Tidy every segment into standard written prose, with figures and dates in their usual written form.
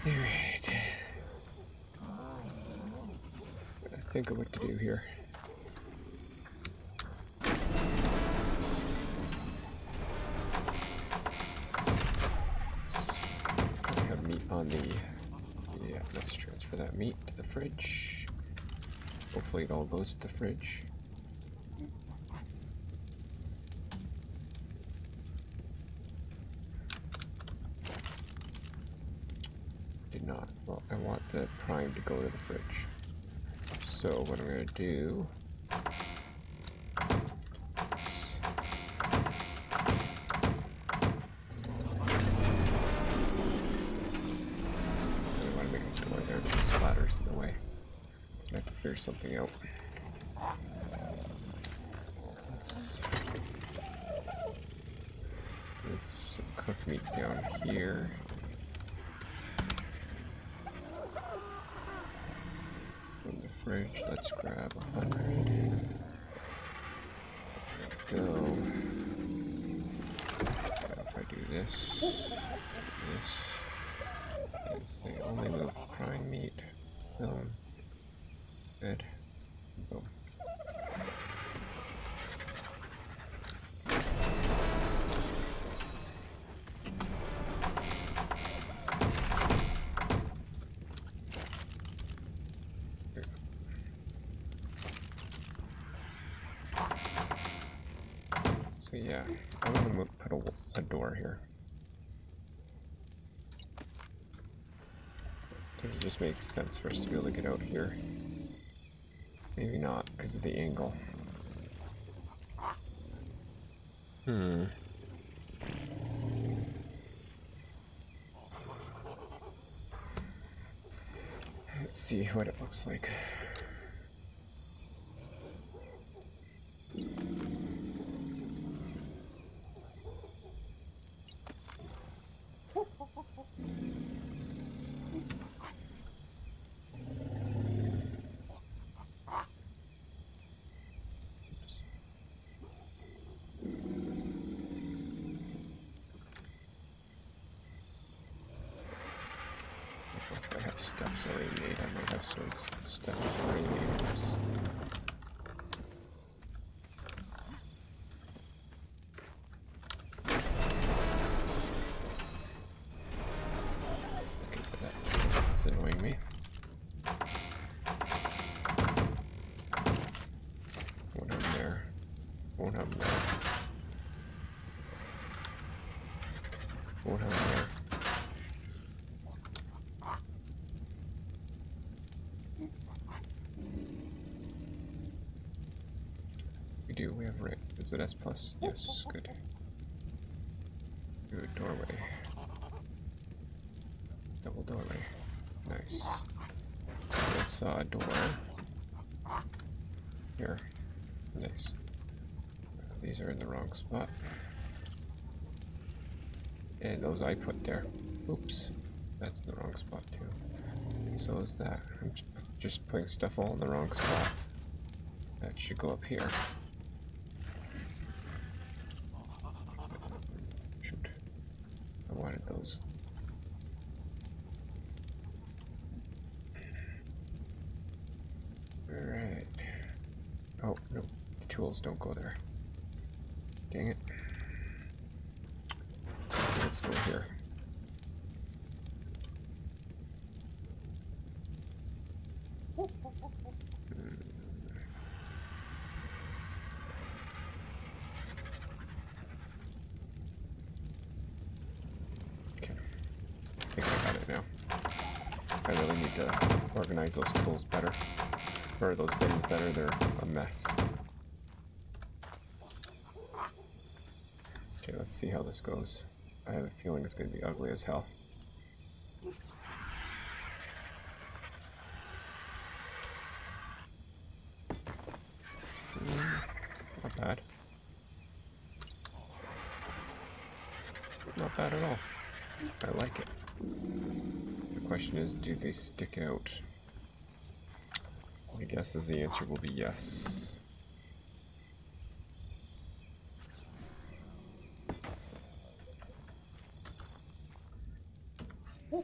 Alright. Think of what to do here. I have meat on the... Yeah, let's transfer that meat to the fridge. Hopefully it all goes to the fridge. Did not. Well, I want the prime to go to the fridge. So what I'm going to do... Figure something out. Let's move some cooked meat down here. From the fridge, let's grab 100. There we go. If I do this, they only move prime meat. Good. Boom. So yeah, I'm gonna put a door here. Because it just makes sense for us to be able to get out here. Maybe not, because of the angle. Let's see what it looks like. Steps already made. I might have some steps already made. It's annoying me. Won't have them there. Won't have them there. Won't have them there. We have right. Is it S plus? Yes, good. Good doorway. Double doorway. Nice. I saw a door. Here. Nice. These are in the wrong spot. And those I put there. Oops. That's in the wrong spot too. So is that. I'm just putting stuff all in the wrong spot. That should go up here. I wanted those. Alright. Oh, no. The tools don't go there. Dang it. Let's go here. I think I got it now. I really need to organize those tools better. Or those bins better, they're a mess. Okay, let's see how this goes. I have a feeling it's going to be ugly as hell. Not bad. Not bad at all. I like it. The question is, do they stick out? My guess is the answer will be yes. There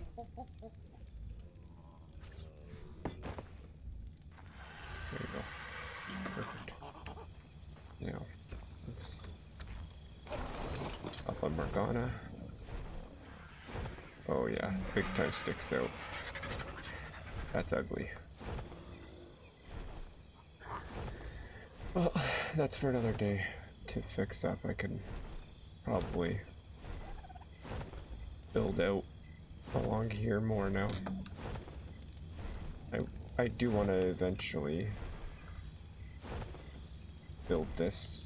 you go. Perfect. Now, let's up on Morgana. Oh yeah, big time sticks out. That's ugly. Well, that's for another day to fix up. I can probably build out along here more now. I do want to eventually build this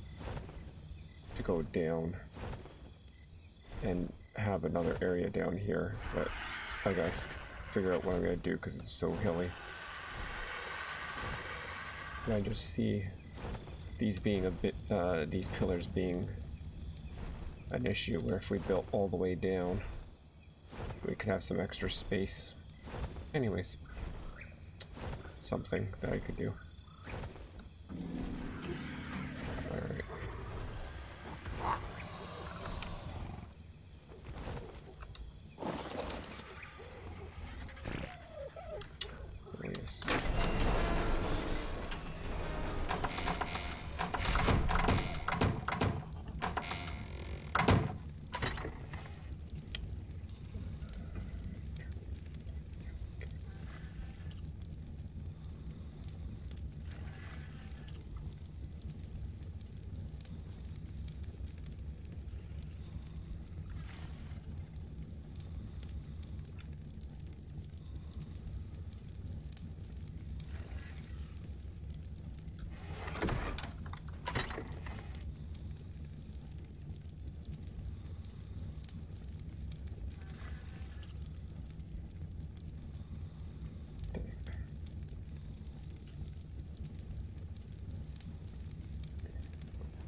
to go down and have another area down here, but I gotta figure out what I'm gonna do because it's so hilly. And I just see these being a bit, these pillars being an issue where if we built all the way down, we could have some extra space. Anyways, something that I could do. Alright. Yes.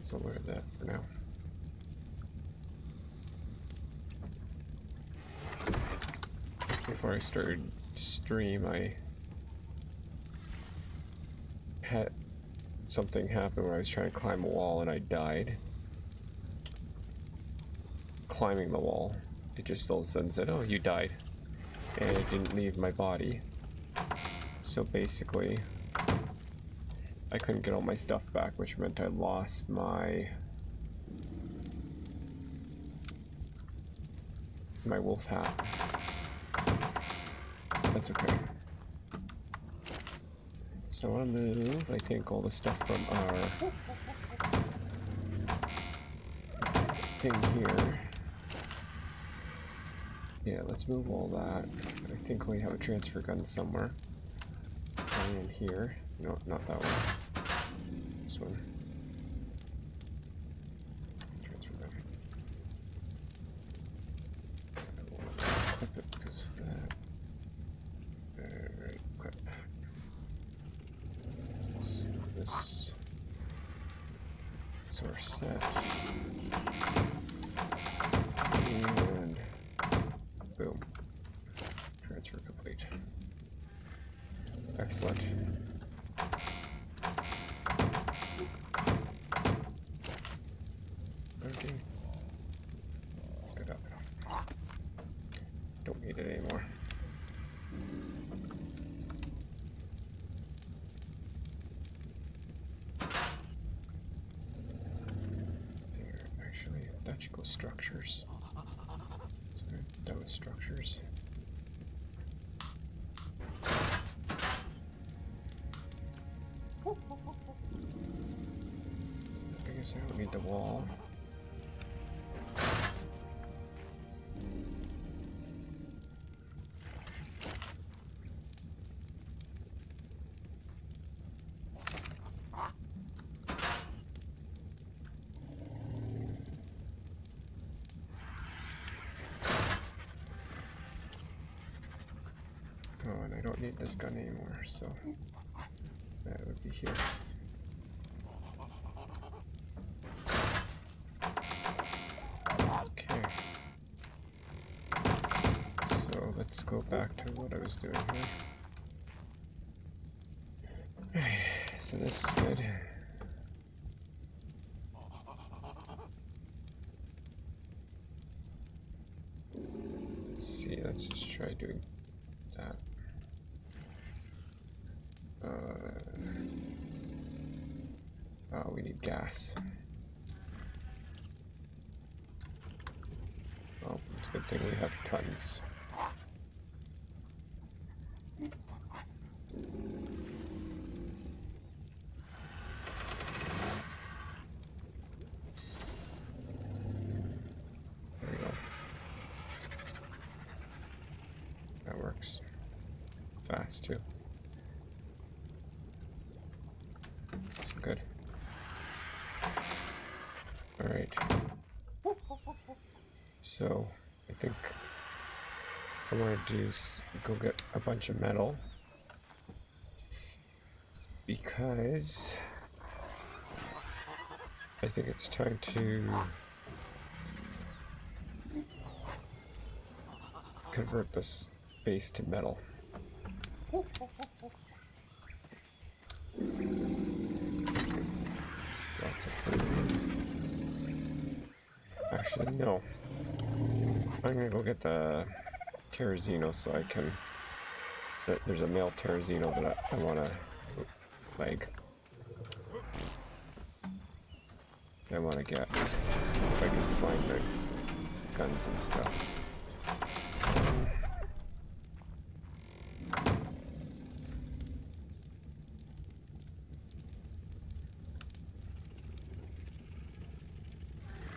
So we're at that for now. Before I started stream, I had something happen where I was trying to climb a wall and I died. Climbing the wall, it just all of a sudden said, "Oh, you died," and it didn't leave my body. So basically, I couldn't get all my stuff back, which meant I lost my wolf hat. That's okay. So I want to move, I think, all the stuff from our thing here. Yeah, let's move all that. I think we have a transfer gun somewhere. In here. No, not that one. This one. Transfer gun. I won't equip it because of that. Alright, equip. This is our set. And boom. Transfer complete. Excellent. Okay. Get up. Don't need it anymore. There, actually, that should go structures. So that was structures. I guess I don't need the wall. Oh, and I don't need this gun anymore, so that would be here. Okay. So let's go back to what I was doing here. Alright, so this is good. Let's see, let's just try doing that. Oh, we need gas. Oh, it's a good thing we have tons. There we go. That works. Fast too. Good. Alright. So, I think what I want to do is go get a bunch of metal. Because I think it's time to convert this base to metal. Lots of food. Actually, no. I'm gonna go get the Terrazino so I can. There's a male Terrazino that I wanna like. I wanna get if I can find the guns and stuff.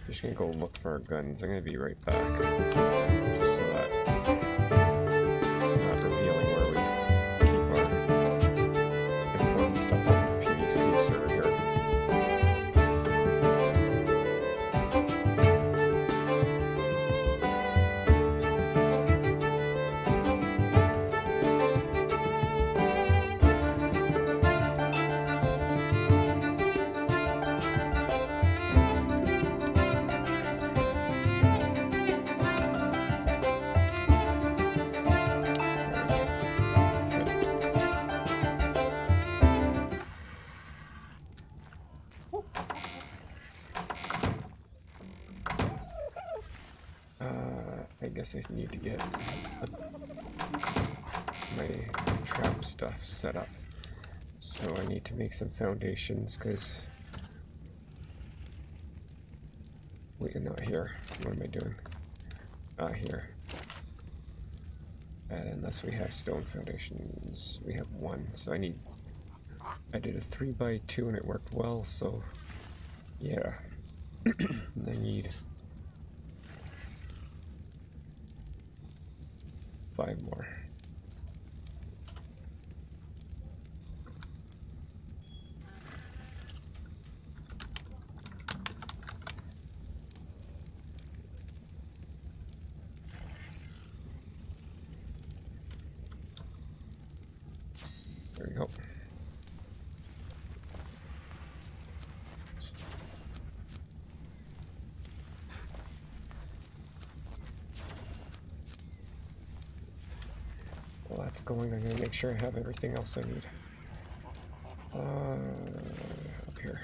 Just gonna go look for our guns. I'm gonna be right back. Just so that I'm not revealing where we keep our important stuff on the PVP server here. I guess I need to get my trap stuff set up. So I need to make some foundations because... Wait, not here. What am I doing? Here. And unless we have stone foundations, we have one. So I did a 3x2 and it worked well, so yeah. I need 5 more. There we go. While that's going, I'm going to make sure I have everything else I need. Up here.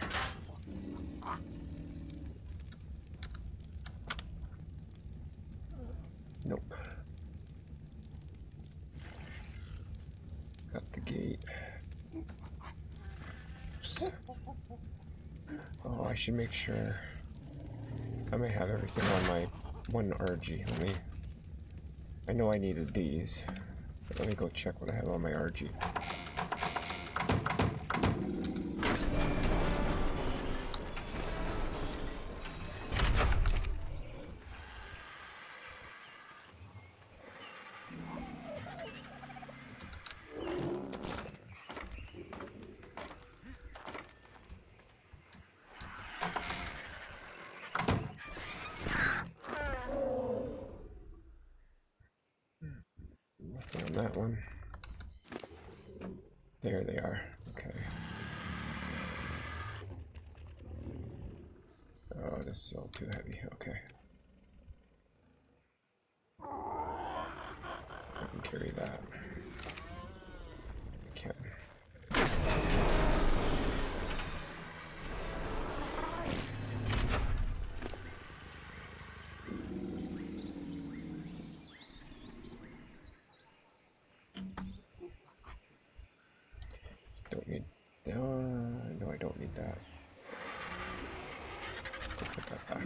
Nope. Got the gate. Oops. Oh, I should make sure. I may have everything on my one RG. I know I needed these. But let me go check what I have on my RG. Nothing on that one. There they are. Okay. Oh, this is all too heavy. Okay. I can carry that. I can. need that. Put that back.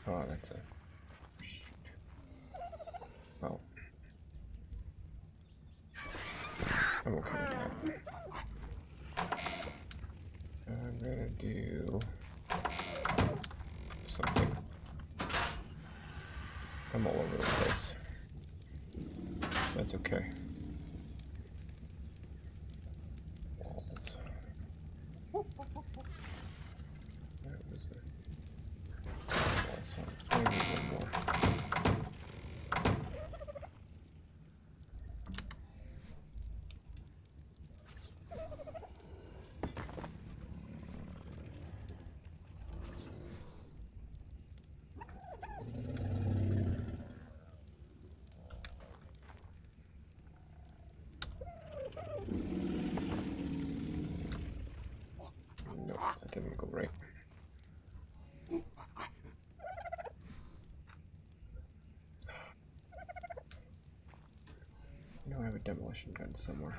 Oh, that's it. Well, I'm okay with that. I'm gonna do something. I'm all over the place. That's okay. Walls. That was it. Also, I need one more. Nope, that didn't go right. I know I have a demolition gun somewhere.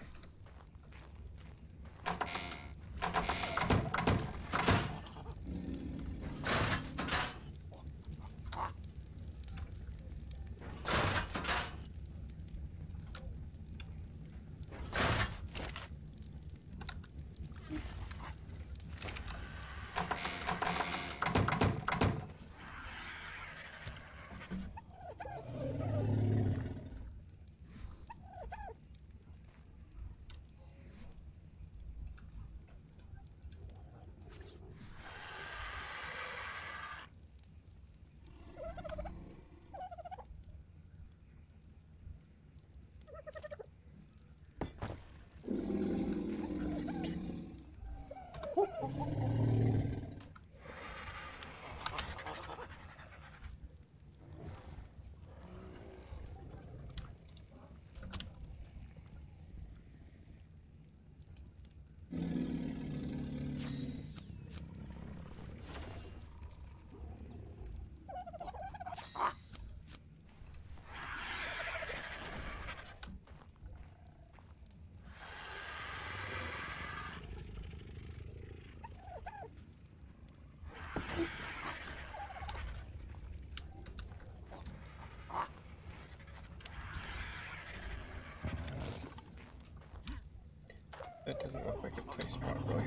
That doesn't look like it placed properly.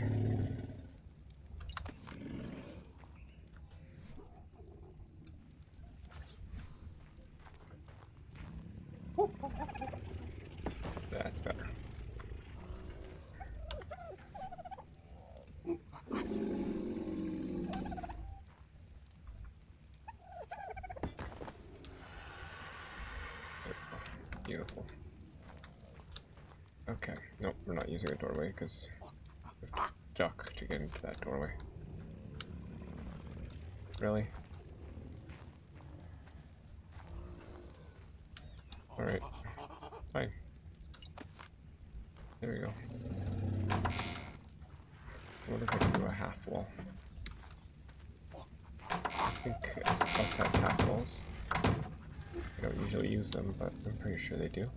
That's better. Beautiful. Okay, nope, we're not using a doorway because we have to duck to get into that doorway. Really? Alright, fine. There we go. What if I can do a half wall? I think S has half walls. I don't usually use them, but I'm pretty sure they do.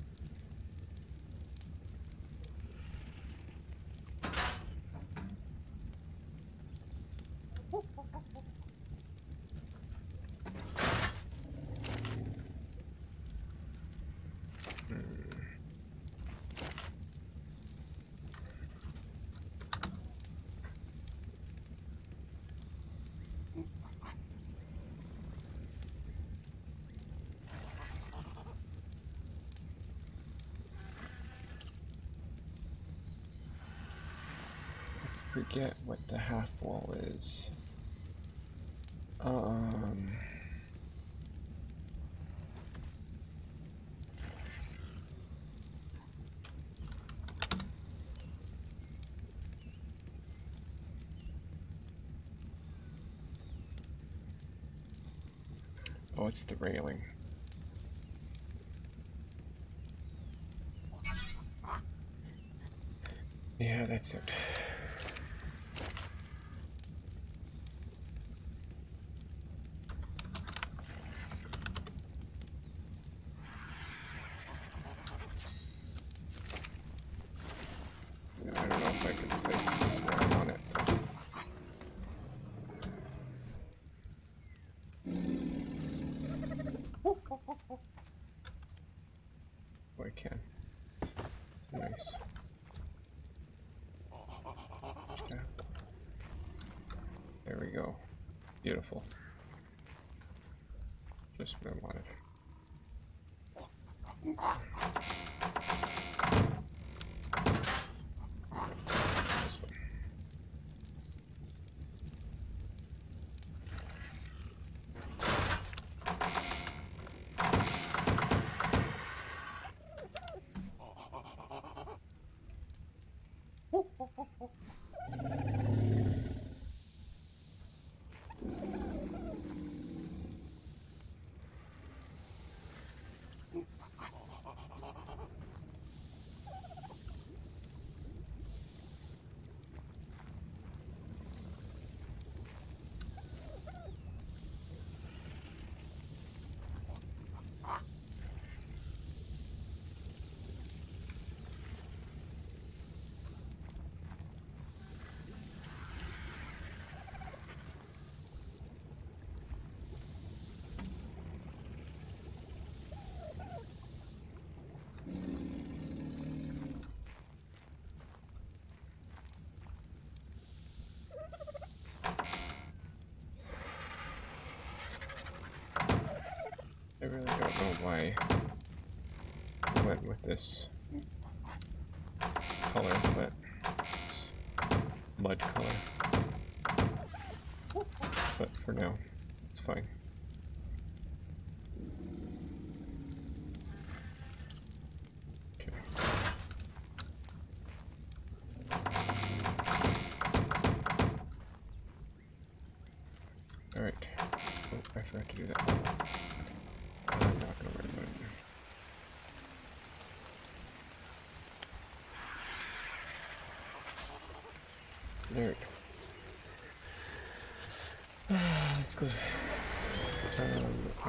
Forget what the half wall is. Oh, it's the railing. Yeah, that's it. I don't know if I can place this where I want it. Oh, I can. Nice. Yeah. There we go. Beautiful. Just what I wanted. I really don't know why I went with this color, but it's mud color. But for now, it's fine. Okay. Alright. Oh, I forgot to do that. I'm not gonna worry about it. Alright. Let's go. I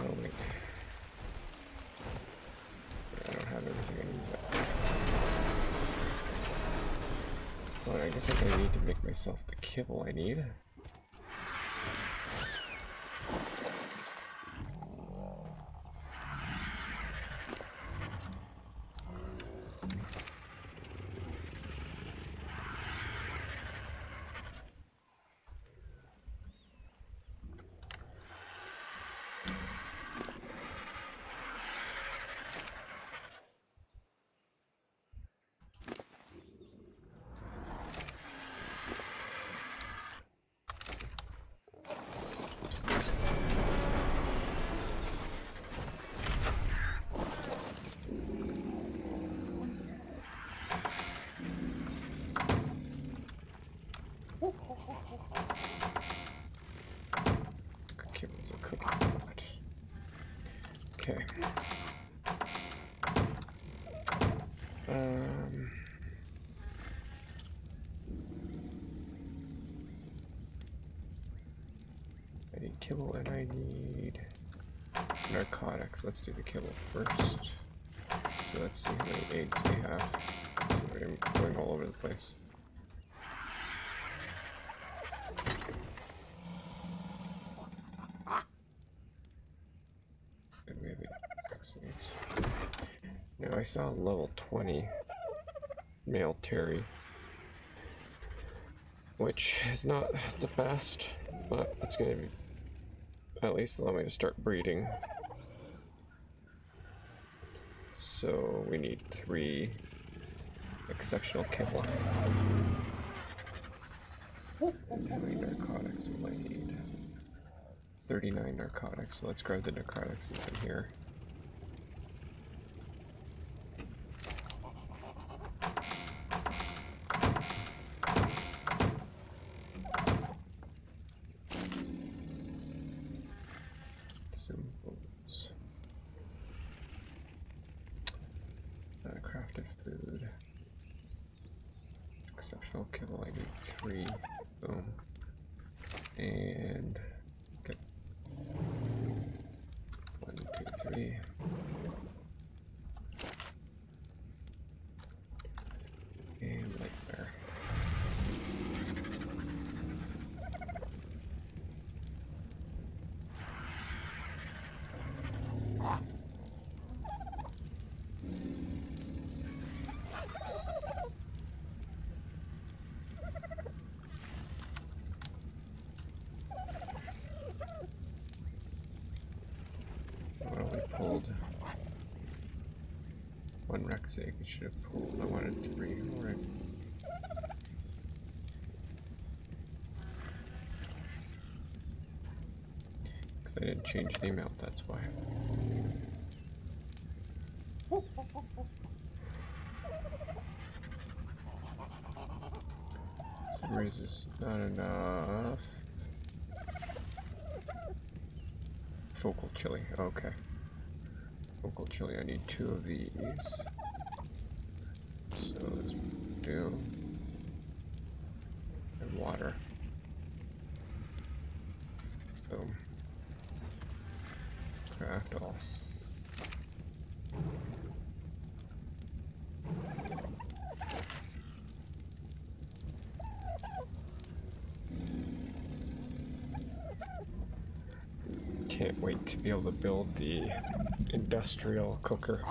don't think. I don't have everything I need yet. Well, I guess I need to make myself the kibble I need. Kibble's a cooking pot. Okay. I need kibble and I need narcotics. Let's do the kibble first. So let's see how many eggs we have. So I'm going all over the place. And we have 8 eggs. Now I saw level 20 male Terry, which is not the best, but it's going to at least allow me to start breeding. So we need 3 exceptional kibble. And how many narcotics will I need? 39 narcotics, so let's grab the narcotics that's in here. Okay, well I need 3. Boom. And okay. 1, 2, 3. And light there. Well, we pulled 1 Rex egg. We should have pulled. I wanted 3. Alright. Because I didn't change the amount, that's why. Some reason is not enough. Focal chili, okay. Focal chili, I need 2 of these. So let's do. And water. Boom. Craft all. Can't wait to be able to build the industrial cooker.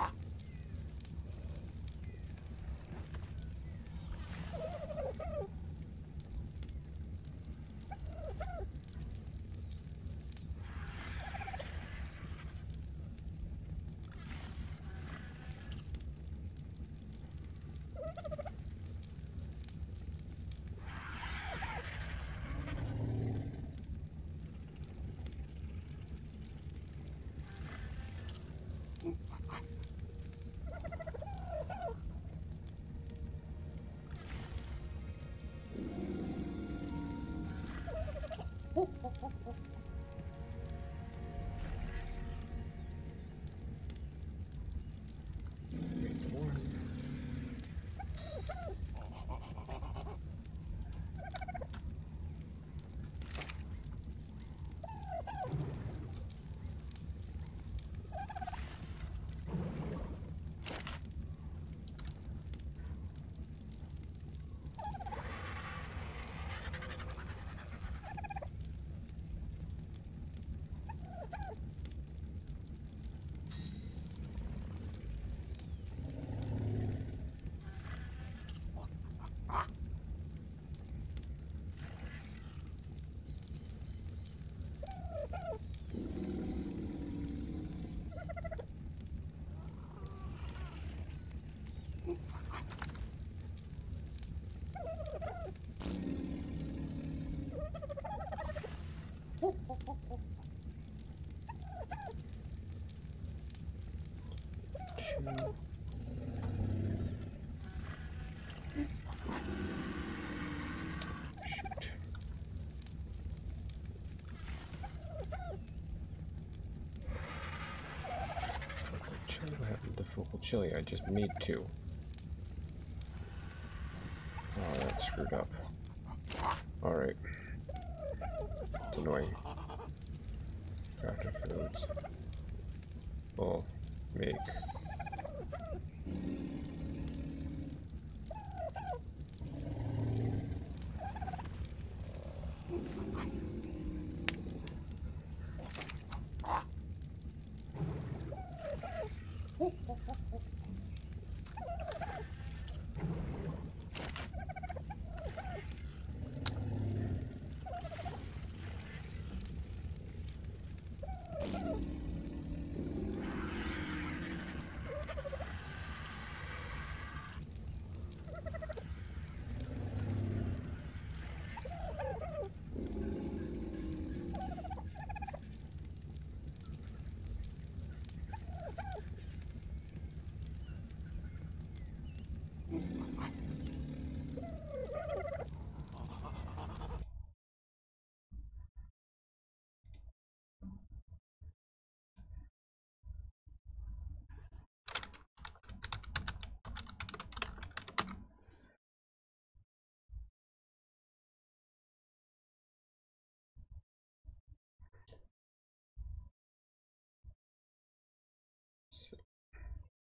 What happened to focal chili? I just made 2. Oh, that's screwed up. Alright. It's annoying. Crafted foods. We'll make.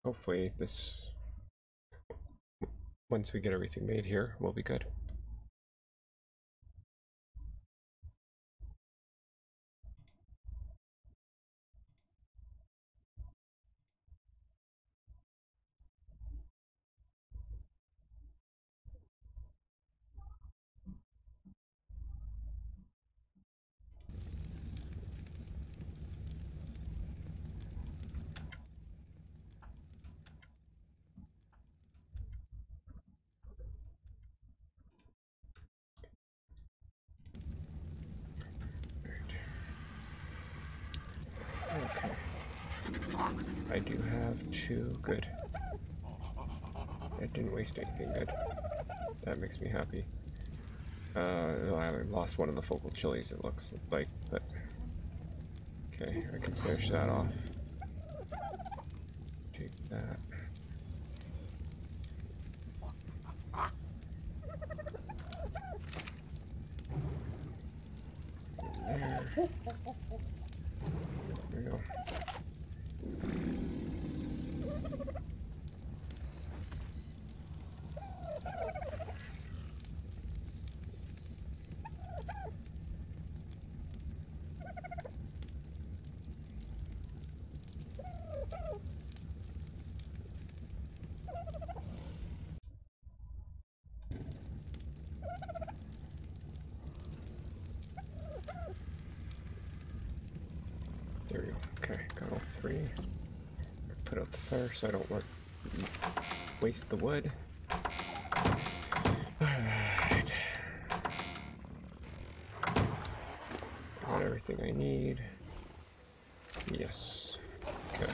Hopefully this, once we get everything made here, we'll be good. Okay. I do have 2. Good. It didn't waste anything. Good. That makes me happy. I lost one of the focal chilies, it looks like, but okay, I can finish that off. Take that. There. There we go. There we go. Okay, got all 3. Put out the fire so I don't waste the wood. Alright. Got everything I need. Yes. Okay.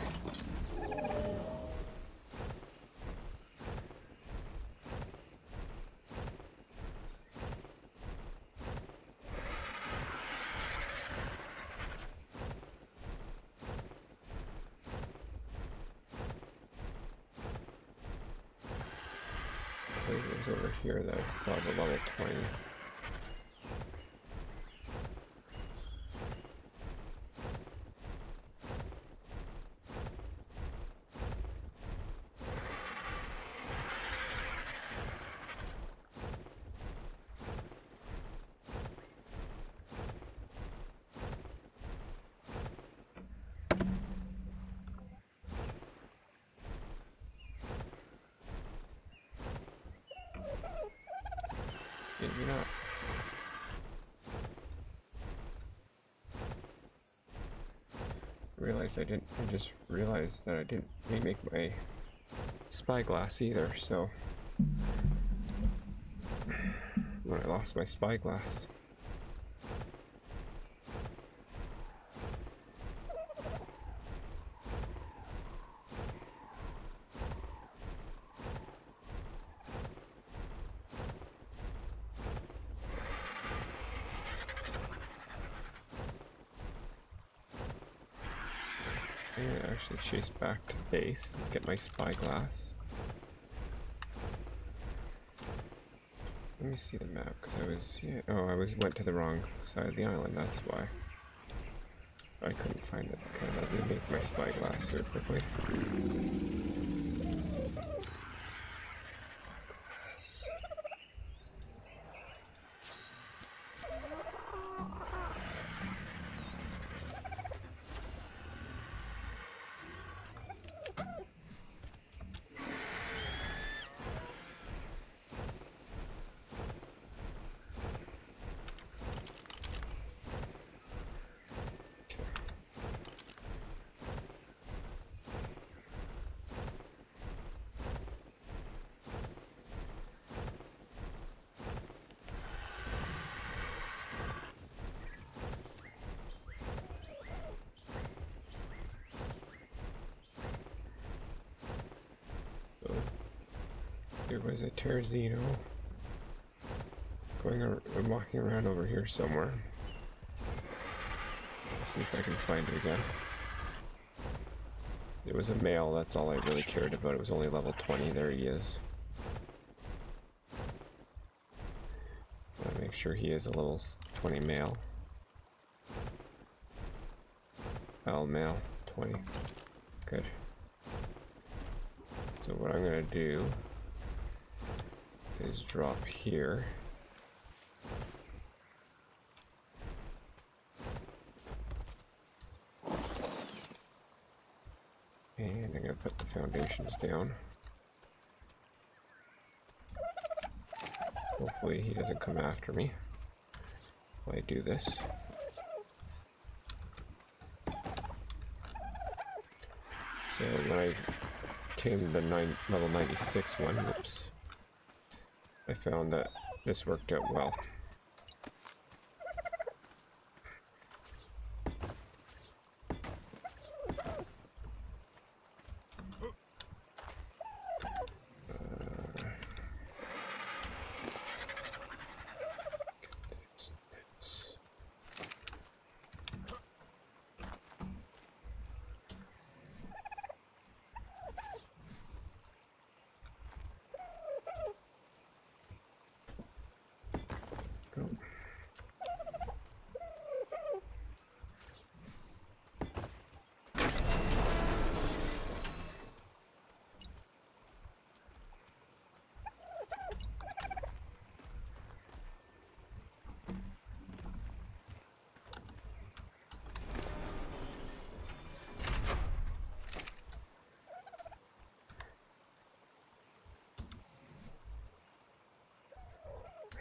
I believe it was over here that I saw the level 20. Maybe not. I just realized that I didn't remake my spyglass either, so when I lost my spyglass. I'm gonna actually chase back to the base and get my spyglass. Let me see the map, because I went to the wrong side of the island, that's why. I couldn't find it. Okay, let me make my spyglass here quickly. There was a Terrazino walking around over here somewhere. See if I can find it again. It was a male, that's all I really cared about. It was only level 20. There he is. Gotta make sure he is a level 20 male. Male, 20. Good. So what I'm gonna do is drop here. And I'm gonna put the foundations down. Hopefully he doesn't come after me while I do this. So when I came to the level 96 one, whoops, I found that this worked out well.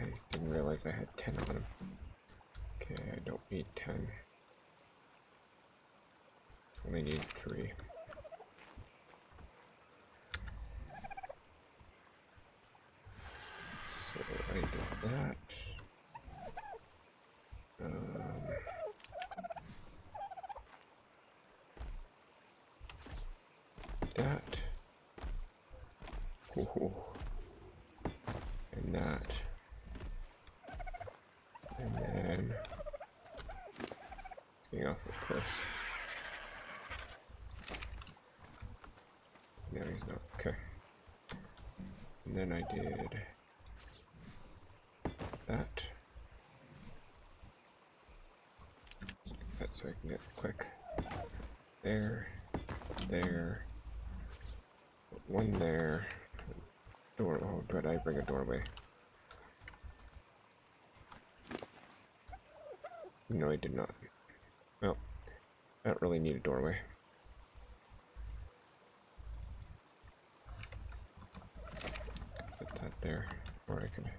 I didn't realize I had 10 on him. Okay, I don't need 10. Only need 3. So I did that. That. Ooh. And that. And then getting off the cliffs. No, he's not. Okay. And then I did that. That so I can get quick. There. There. One there. Door. Oh, did I bring a doorway? No, I did not. Well, I don't really need a doorway. Put that there, or I could.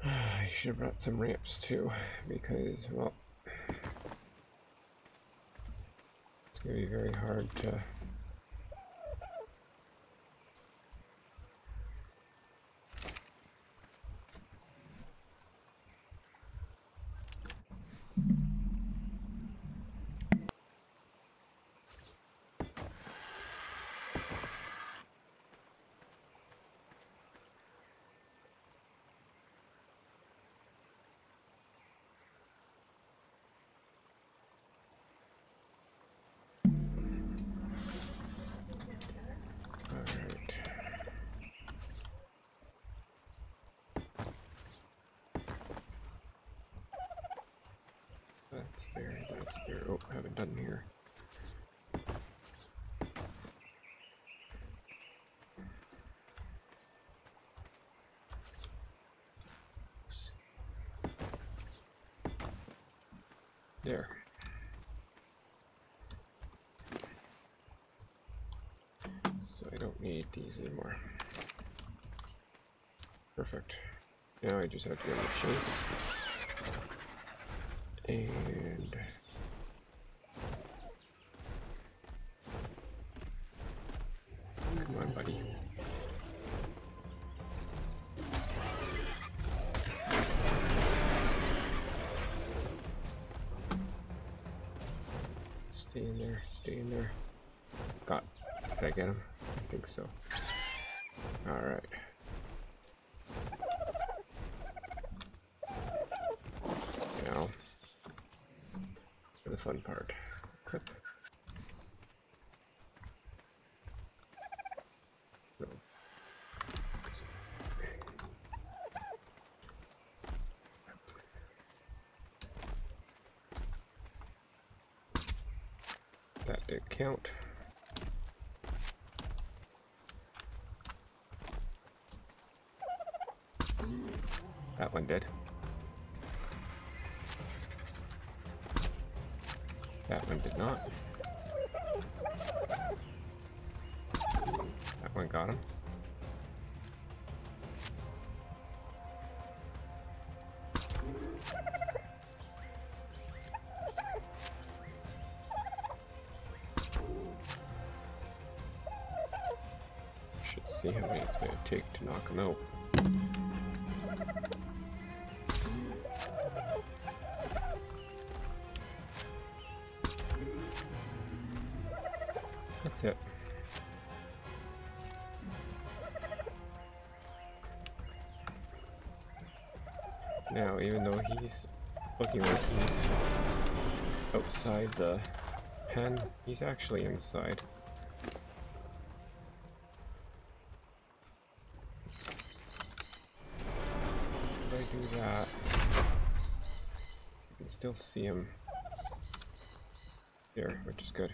I should have brought some ramps too, because, well, it's gonna be very hard to. That's there. Oh, I haven't done here. There. So I don't need these anymore. Perfect. Now I just have to go to the chase. And come on, buddy. Stay in there, stay in there. Got. Did I get him? I think so. Alright. Now, for the fun part. Clip. No. That did count. That one did. That one did not. That one got him. Should see how many it's going to take to knock him out. That's it. Now, even though he's looking like he's outside the pen, he's actually inside. If I do that, you can still see him here, which is good.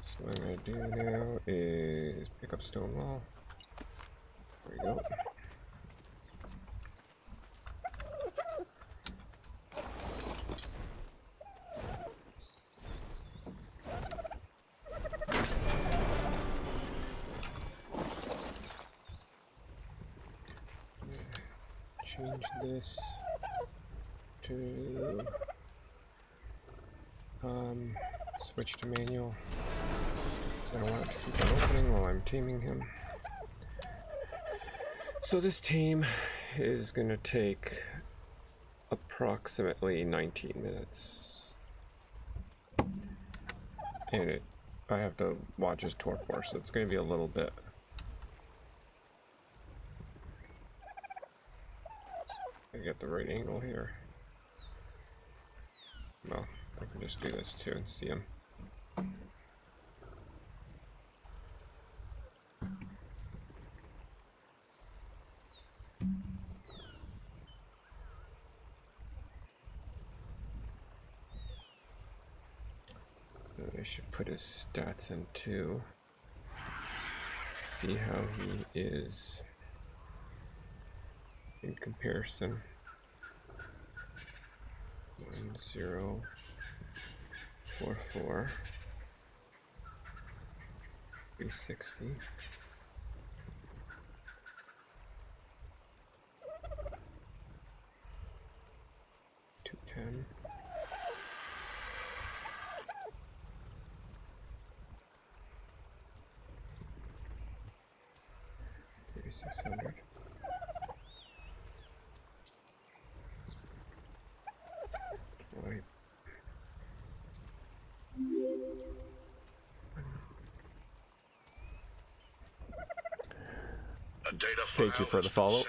So what I'm going to do now is pick up stone wall. There we go. Change this to switch to manual. So I don't want it to keep on opening while I'm taming him. So this tame is going to take approximately 19 minutes. And I have to watch his torpor, so it's going to be a little bit. I get the right angle here. Well, I can just do this too and see him. I should put his stats in too. See how he is in comparison. 1044 360 210 3600. Right. Thank you for the follow.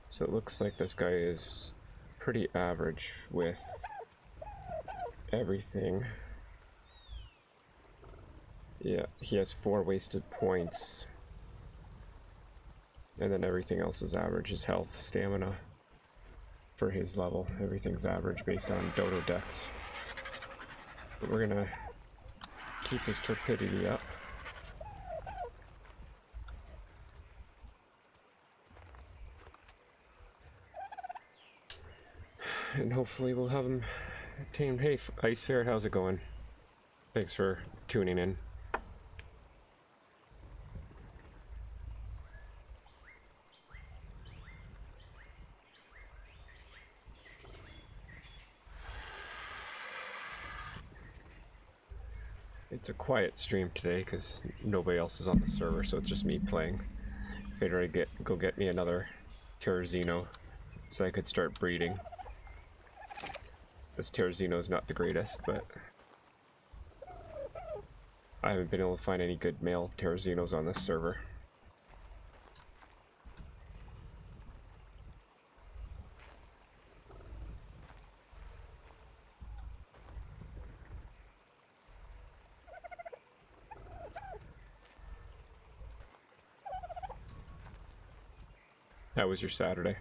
So it looks like this guy is pretty average with everything. Yeah, he has 4 wasted points. And then everything else is average. His health, stamina, for his level. Everything's average based on Dodo Dex. But we're gonna keep his torpidity up. And hopefully we'll have him tamed. Hey, Ice Fair, how's it going? Thanks for tuning in. It's a quiet stream today because nobody else is on the server, so it's just me playing. Figured I'd go get me another Terrazino so I could start breeding. This Terrazino is not the greatest, but I haven't been able to find any good male Terrazinos on this server. That was your Saturday.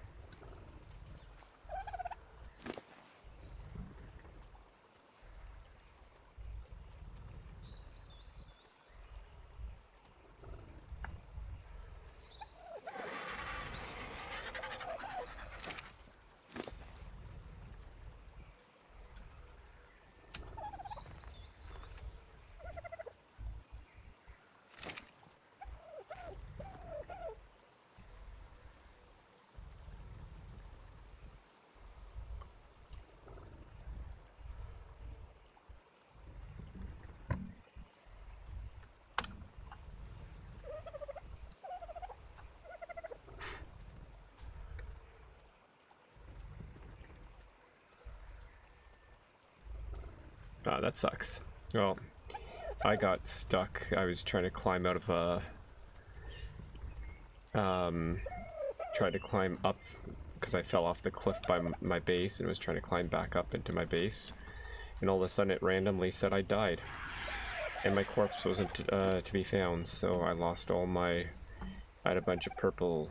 Ah, that sucks. Well, I got stuck. I was trying to climb out of a... tried to climb up because I fell off the cliff by my base and was trying to climb back up into my base. And all of a sudden it randomly said I died. And my corpse wasn't to be found, so I lost all my... I had a bunch of purple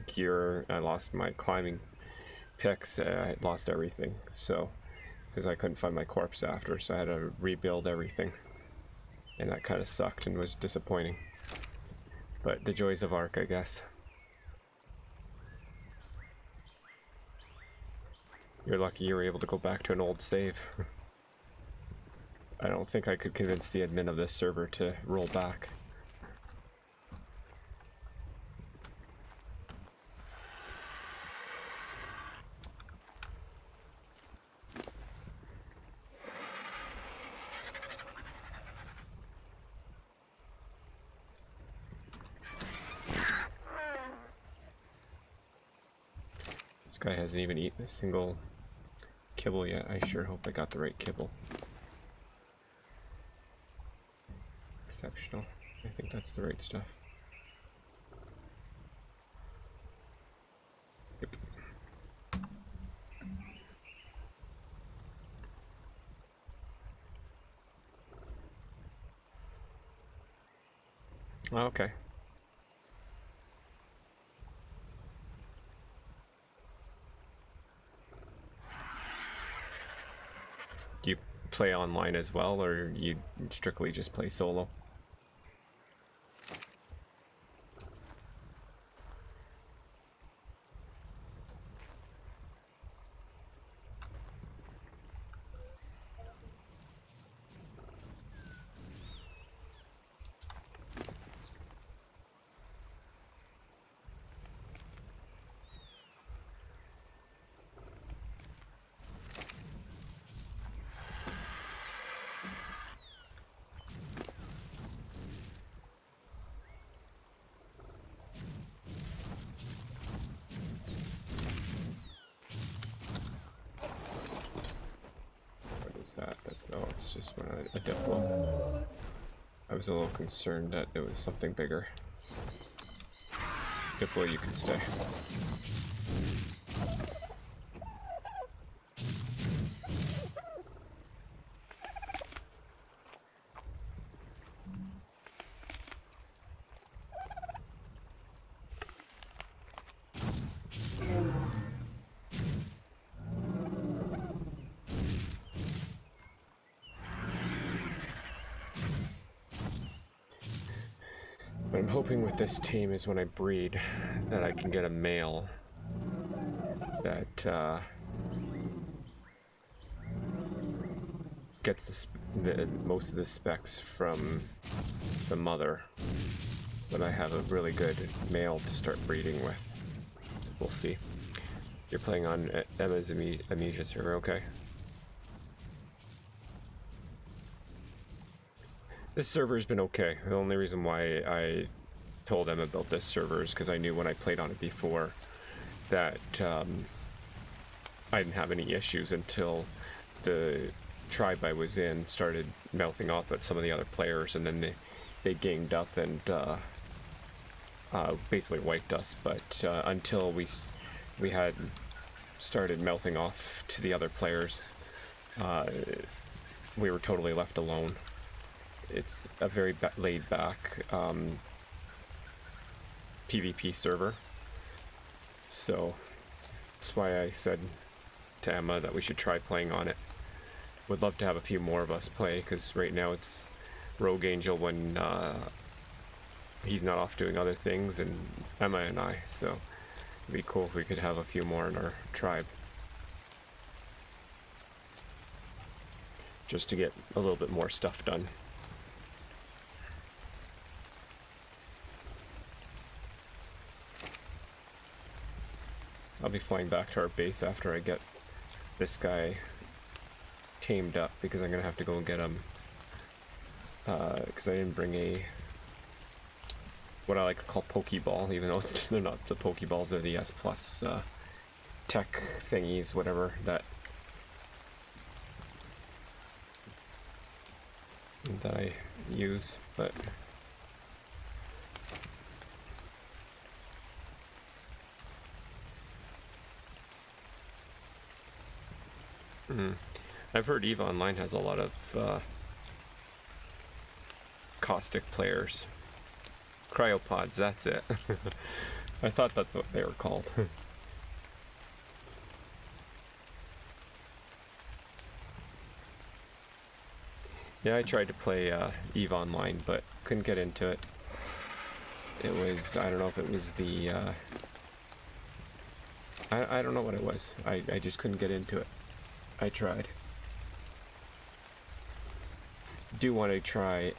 gear. I lost my climbing picks. I lost everything, so... because I couldn't find my corpse after, so I had to rebuild everything. And that kind of sucked and was disappointing. But the joys of Ark, I guess. You're lucky you were able to go back to an old save. I don't think I could convince the admin of this server to roll back. This guy hasn't even eaten a single kibble yet. I sure hope I got the right kibble. Exceptional. I think that's the right stuff. Yep. Okay. Do you play online as well, or you strictly just play solo? Oh, it's just a diplo. I was a little concerned that it was something bigger. Diplo, you can stay. What I'm hoping with this team is when I breed that I can get a male that gets most of the specs from the mother, so that I have a really good male to start breeding with. We'll see. You're playing on Emma's Amnesia server, okay? This server has been okay. The only reason why I told Emma about this server is because I knew when I played on it before that I didn't have any issues until the tribe I was in started mouthing off at some of the other players, and then they ganged up and basically wiped us. But until we had started mouthing off to the other players, we were totally left alone. It's a very laid-back PVP server, so that's why I said to Emma that we should try playing on it. Would love to have a few more of us play, because right now it's Rogue Angel when he's not off doing other things, and Emma and I, so it'd be cool if we could have a few more in our tribe. Just to get a little bit more stuff done. I'll be flying back to our base after I get this guy tamed up, because I'm gonna have to go and get him. Because I didn't bring a what I like to call Pokeball, even though they're not the Pokeballs, they're the S Plus tech thingies, whatever, that that I use, but I've heard EVE Online has a lot of caustic players. Cryopods, that's it. I thought that's what they were called. Yeah, I tried to play EVE Online, but couldn't get into it. It was, I don't know if it was the, I don't know what it was. I just couldn't get into it. I tried. Do want to try,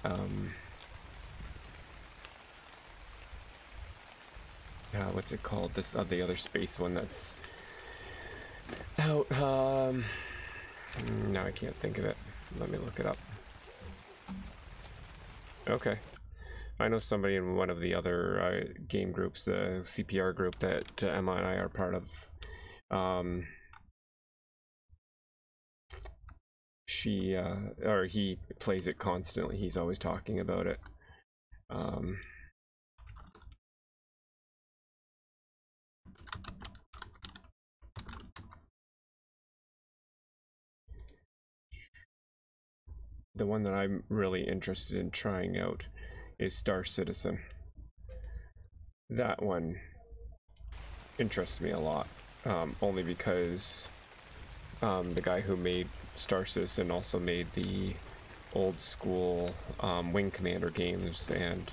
what's it called? This, the other space one that's out, no, I can't think of it. Let me look it up. Okay. I know somebody in one of the other game groups, the CPR group that Emma and I are part of. He plays it constantly. He's always talking about it. The one that I'm really interested in trying out is Star Citizen. That one interests me a lot, only because the guy who made Star Citizen also made the old school Wing Commander games, and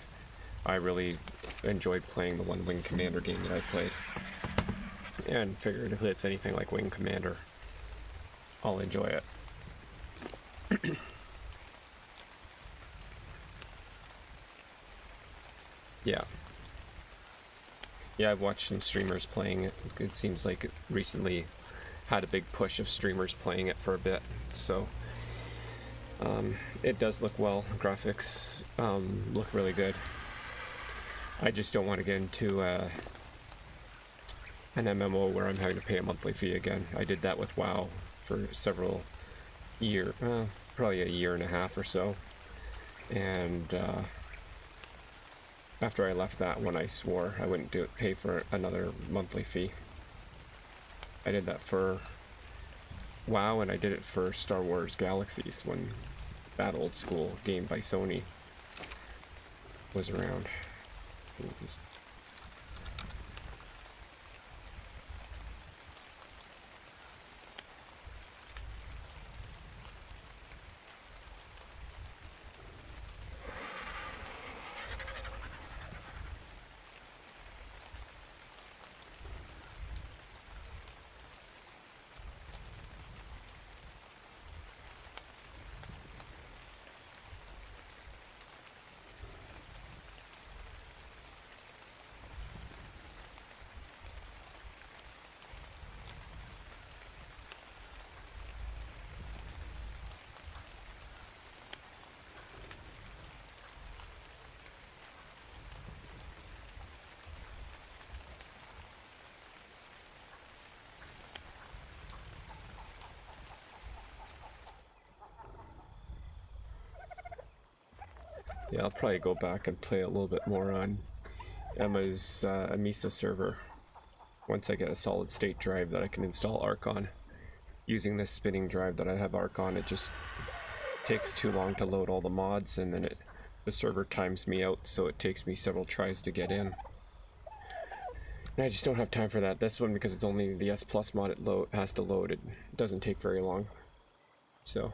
I really enjoyed playing the one Wing Commander game that I played, and figured if it's anything like Wing Commander, I'll enjoy it. Yeah. Yeah, I've watched some streamers playing it. It seems like it recently had a big push of streamers playing it for a bit, so it does look well. Graphics look really good. I just don't want to get into an MMO where I'm having to pay a monthly fee again. I did that with WoW for several years, probably a year and a half or so, and after I left that one, I swore I wouldn't pay for another monthly fee. I did that for WoW, and I did it for Star Wars Galaxies when that old school game by Sony was around. Yeah, I'll probably go back and play a little bit more on Emma's Amisa server once I get a solid state drive that I can install Arc on. Using this spinning drive that I have Arc on, it just takes too long to load all the mods, and then the server times me out, so it takes me several tries to get in. And I just don't have time for that. This one, because it's only the S Plus mod it has to load, it doesn't take very long. So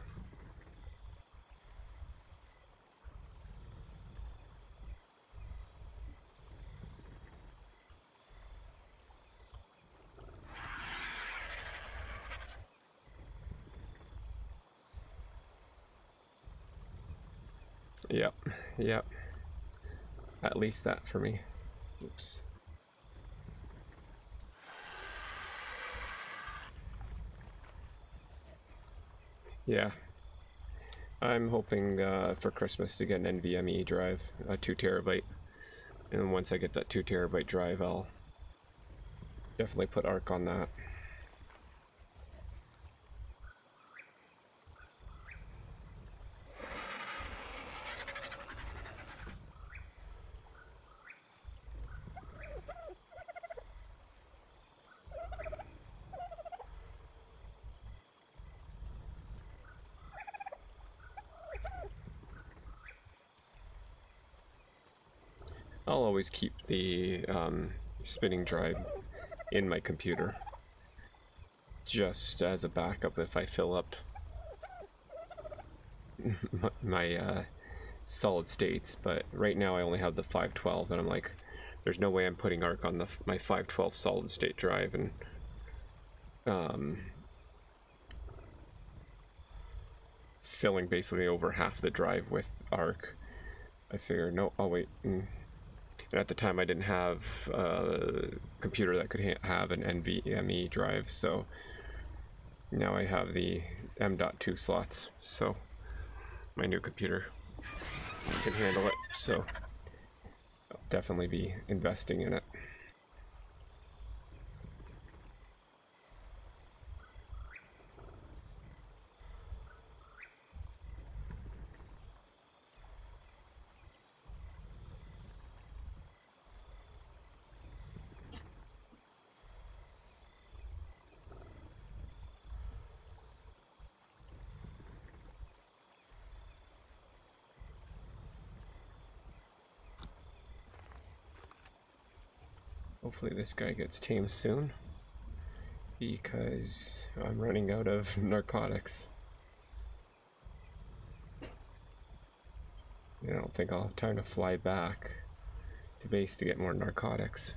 yep. At least that for me. Oops. Yeah. I'm hoping for Christmas to get an NVMe drive, a 2 terabyte. And once I get that 2 terabyte drive, I'll definitely put Arc on that. I'll always keep the spinning drive in my computer, just as a backup if I fill up my solid states. But right now I only have the 512, and I'm like, there's no way I'm putting ARC on my 512 solid state drive and filling basically over half the drive with ARC. I figure, no, I'll wait. And at the time I didn't have a computer that could have an NVMe drive, so now I have the M.2 slots, so my new computer can handle it, so I'll definitely be investing in it. Hopefully this guy gets tamed soon, because I'm running out of narcotics. I don't think I'll have time to fly back to base to get more narcotics.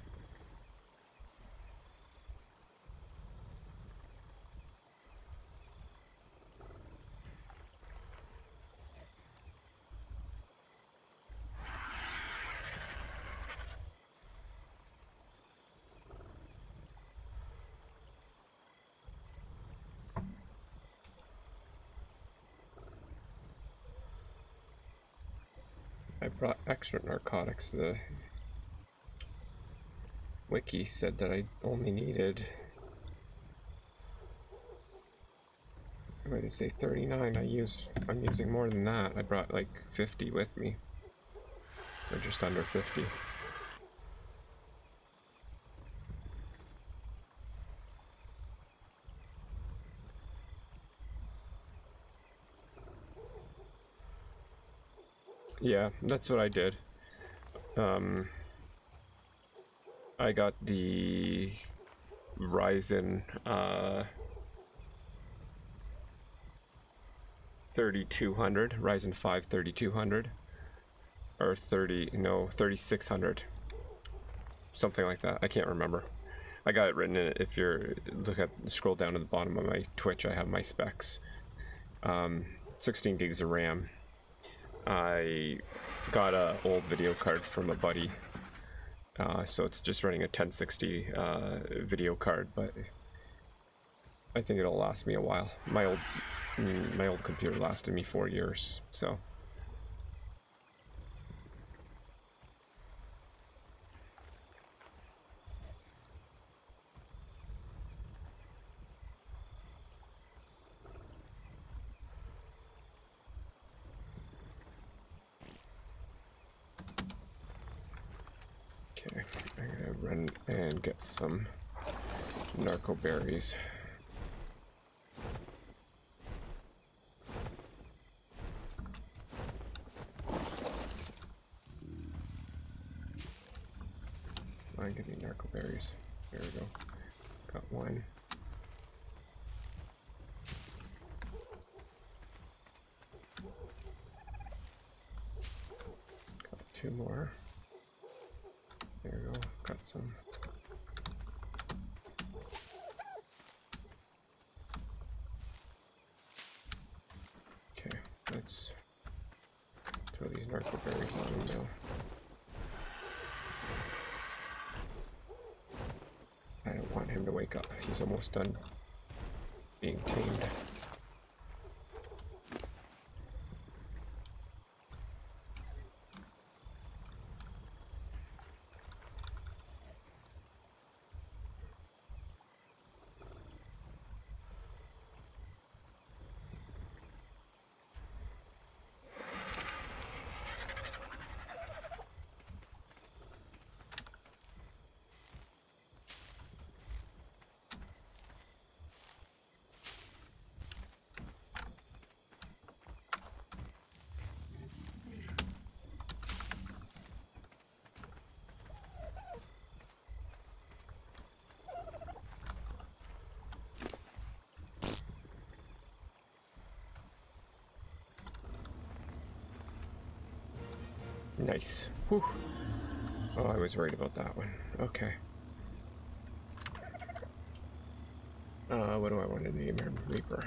I brought extra narcotics. The wiki said that I only needed, what did it say, 39? I'm using more than that. I brought like 50 with me, or just under 50. Yeah, that's what I did. I got the Ryzen 3200, Ryzen 5 3200, or 3600, something like that. I can't remember. I got it written in it. If you're scroll down to the bottom of my Twitch, I have my specs. 16 gigs of RAM. I got an old video card from a buddy, so it's just running a 1060 video card, but I think it'll last me a while. My old computer lasted me 4 years, so. Okay, I'm gonna run and get some narco berries. I'm getting narco berries. There we go. Got one. Got 2 more. There we go. Got some. Okay, let's throw these narco berries on him now. I don't want him to wake up. He's almost done being tamed. Nice. Whew. Oh, I was worried about that one. Okay. What do I want to name him? Reaper.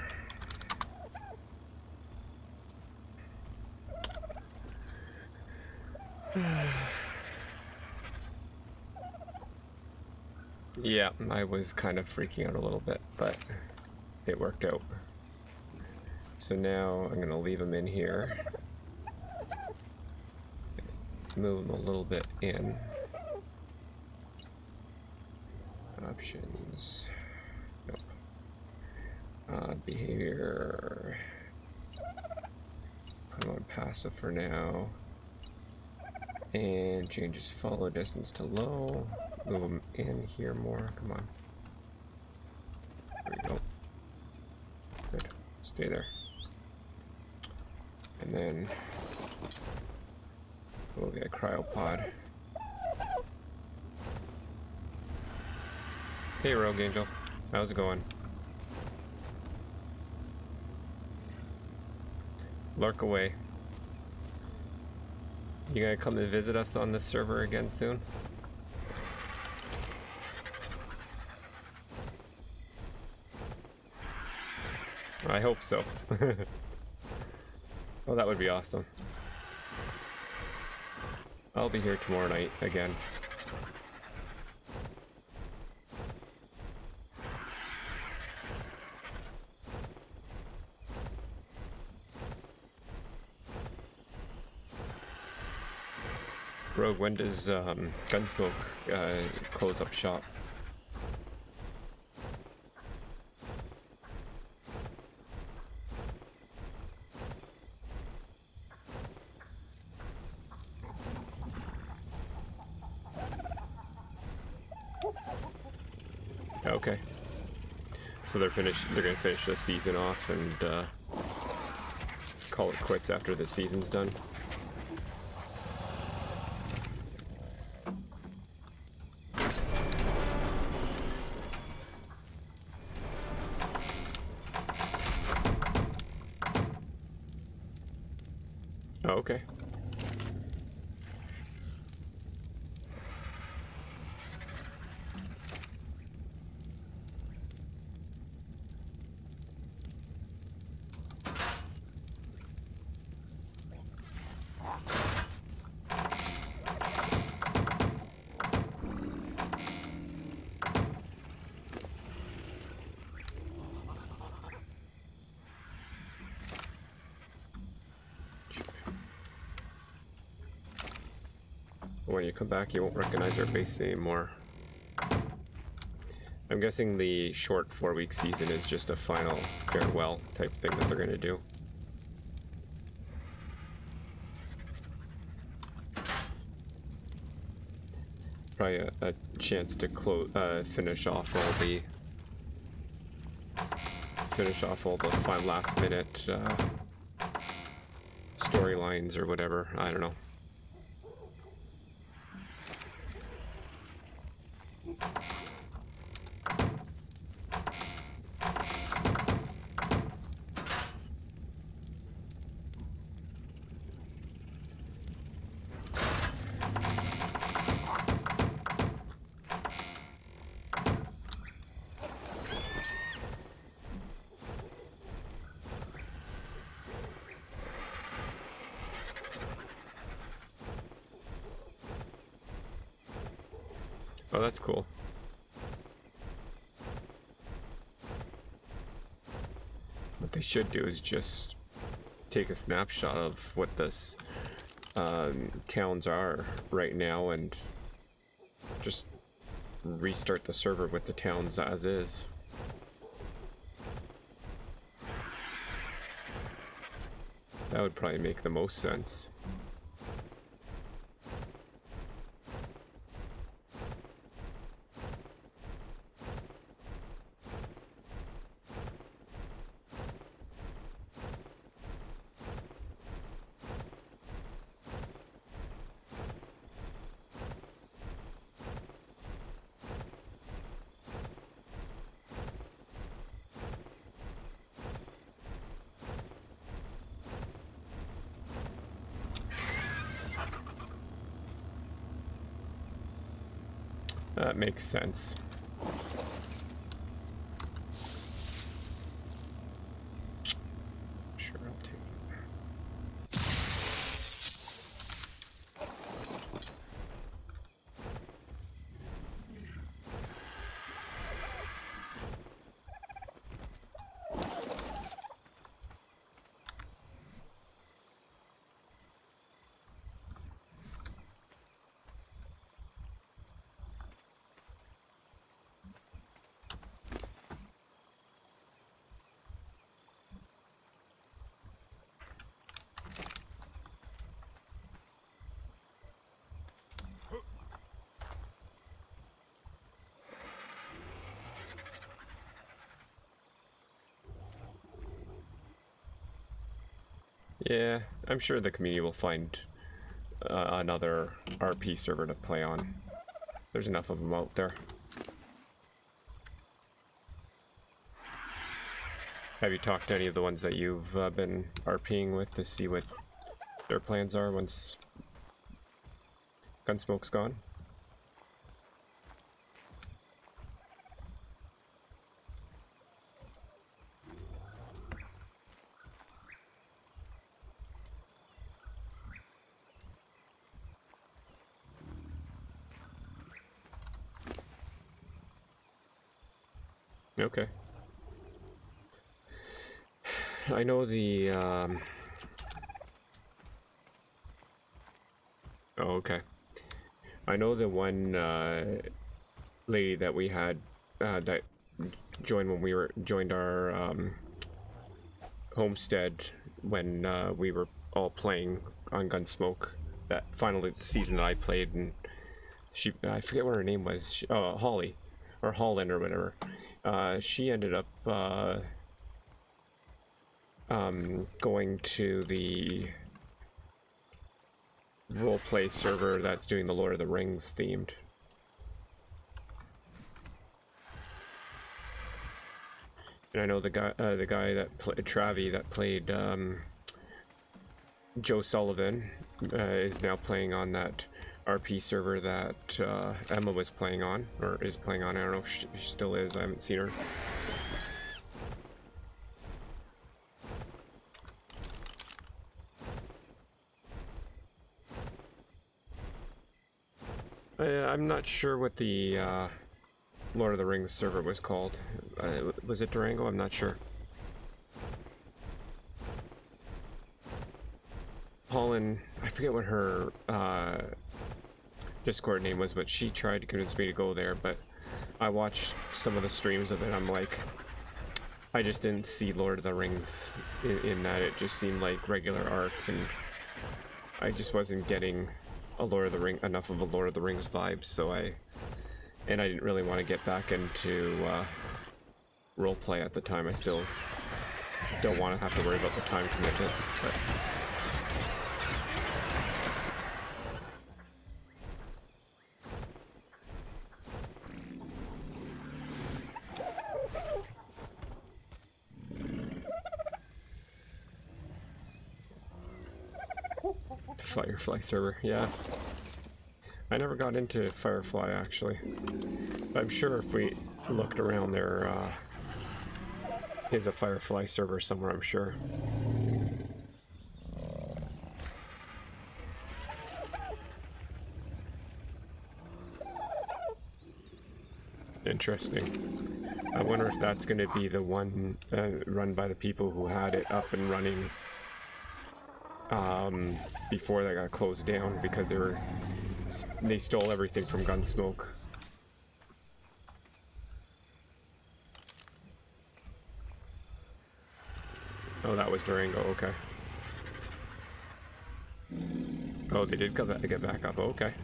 Yeah, I was kind of freaking out a little bit, but it worked out. So now I'm gonna leave him in here. Move him a little bit in. Options. Nope. Behavior. Put him on passive for now. And change his follow distance to low. Move him in here more. Come on. There we go. Good. Stay there. And then we'll get a cryopod. Hey, Rogue Angel. How's it going? Lurk away. You gonna come and visit us on this server again soon? I hope so. Well, that would be awesome. I'll be here tomorrow night again. Rogue, when does Gunsmoke close up shop? Okay. So they're gonna finish the season off and call it quits after the season's done. Oh, okay. When you come back, you won't recognize our base anymore. I'm guessing the short 4-week season is just a final farewell type thing that they're gonna do. Probably a chance to finish off all the fun last minute storylines or whatever. I don't know. Oh, that's cool. What they should do is just take a snapshot of what this towns are right now and just restart the server with the towns as is. That would probably make the most sense. That makes sense. Sure, I'll take it. Yeah, I'm sure the community will find another RP server to play on. There's enough of them out there. Have you talked to any of the ones that you've been RPing with to see what their plans are once Gunsmoke's gone? Okay. I know the, oh, okay. I know the one, lady that we had, that joined when we joined our, homestead when, we were all playing on Gunsmoke. That final season that I played, and she, I forget what her name was, she, Holly, or Holland or whatever. She ended up, going to the roleplay server that's doing the Lord of the Rings themed. And I know the guy that Travi that played Joe Sullivan is now playing on that RP server that Emma was playing on, or is playing on. I don't know if she still is. I haven't seen her. I'm not sure what the Lord of the Rings server was called. Was it Durango? I'm not sure. Holland, I forget what her Discord name was, but she tried to convince me to go there, but I watched some of the streams of it. I'm like, I just didn't see Lord of the Rings in that. It just seemed like regular Ark, and I just wasn't getting a Lord of the Ring, enough of a Lord of the Rings vibe, so I didn't really want to get back into roleplay at the time. I still don't want to have to worry about the time commitment, but Firefly server, yeah. I never got into Firefly, actually. I'm sure if we looked around there, is a Firefly server somewhere, I'm sure. Interesting. I wonder if that's going to be the one run by the people who had it up and running before they got closed down, because they stole everything from Gunsmoke. Oh, that was Durango, okay. Oh, they did get back up, okay.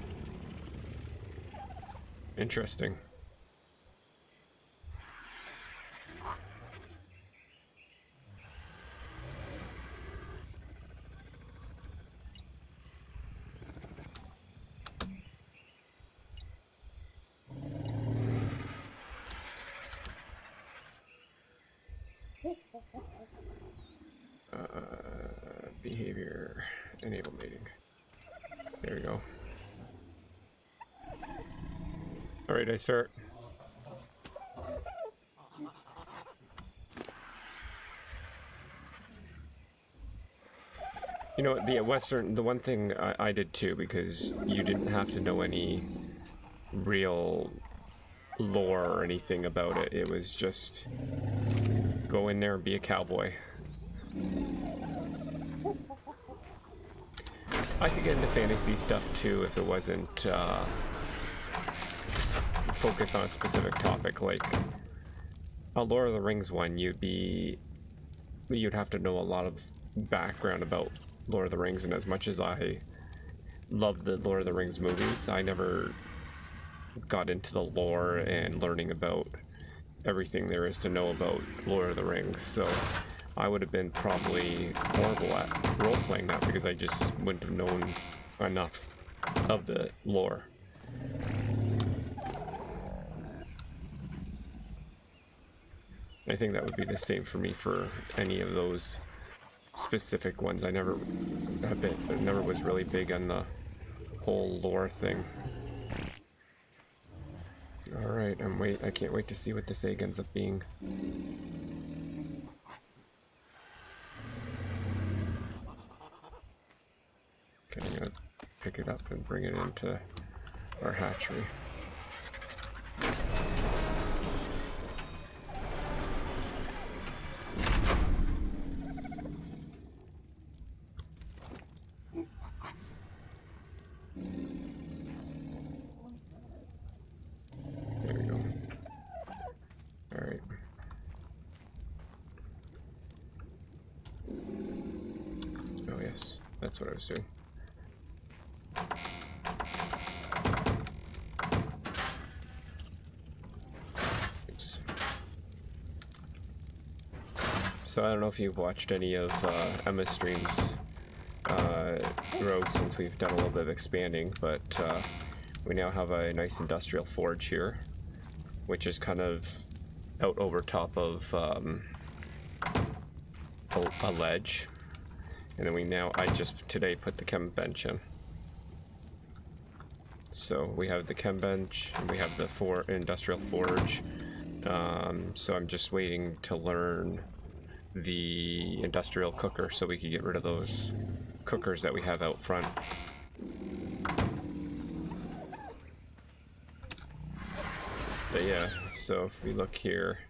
Interesting. Behavior, enable mating. There we go. Alright, nice ferret. You know, the one thing I did too, because you didn't have to know any real lore or anything about it. It was just go in there and be a cowboy. I could get into fantasy stuff too if it wasn't focused on a specific topic. Like a Lord of the Rings one, you'd have to know a lot of background about Lord of the Rings, and as much as I love the Lord of the Rings movies, I never got into the lore and learning about everything there is to know about Lord of the Rings, so I would have been probably horrible at role-playing that because I just wouldn't have known enough of the lore. I think that would be the same for me for any of those specific ones. I never was really big on the whole lore thing. Alright, I can't wait to see what this egg ends up being. Okay, I'm gonna pick it up and bring it into our hatchery. There we go. Alright. Oh yes, that's what I was doing. So I don't know if you've watched any of Emma's streams growth since we've done a little bit of expanding, but we now have a nice industrial forge here, which is kind of out over top of a ledge, and then I just today put the chem bench in. So we have the chem bench and we have the industrial forge. So I'm just waiting to learn the industrial cooker so we can get rid of those cookers that we have out front. But yeah, so if we look here,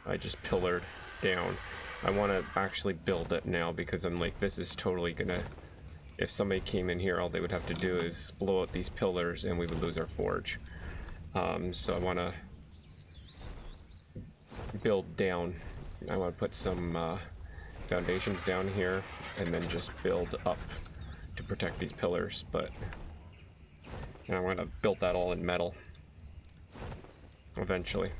I just pillared down. I want to actually build it now because I'm like, this is totally gonna, if somebody came in here, all they would have to do is blow out these pillars and we would lose our forge. So I want to build down. I want to put some foundations down here and then just build up to protect these pillars, but I want to build that all in metal eventually.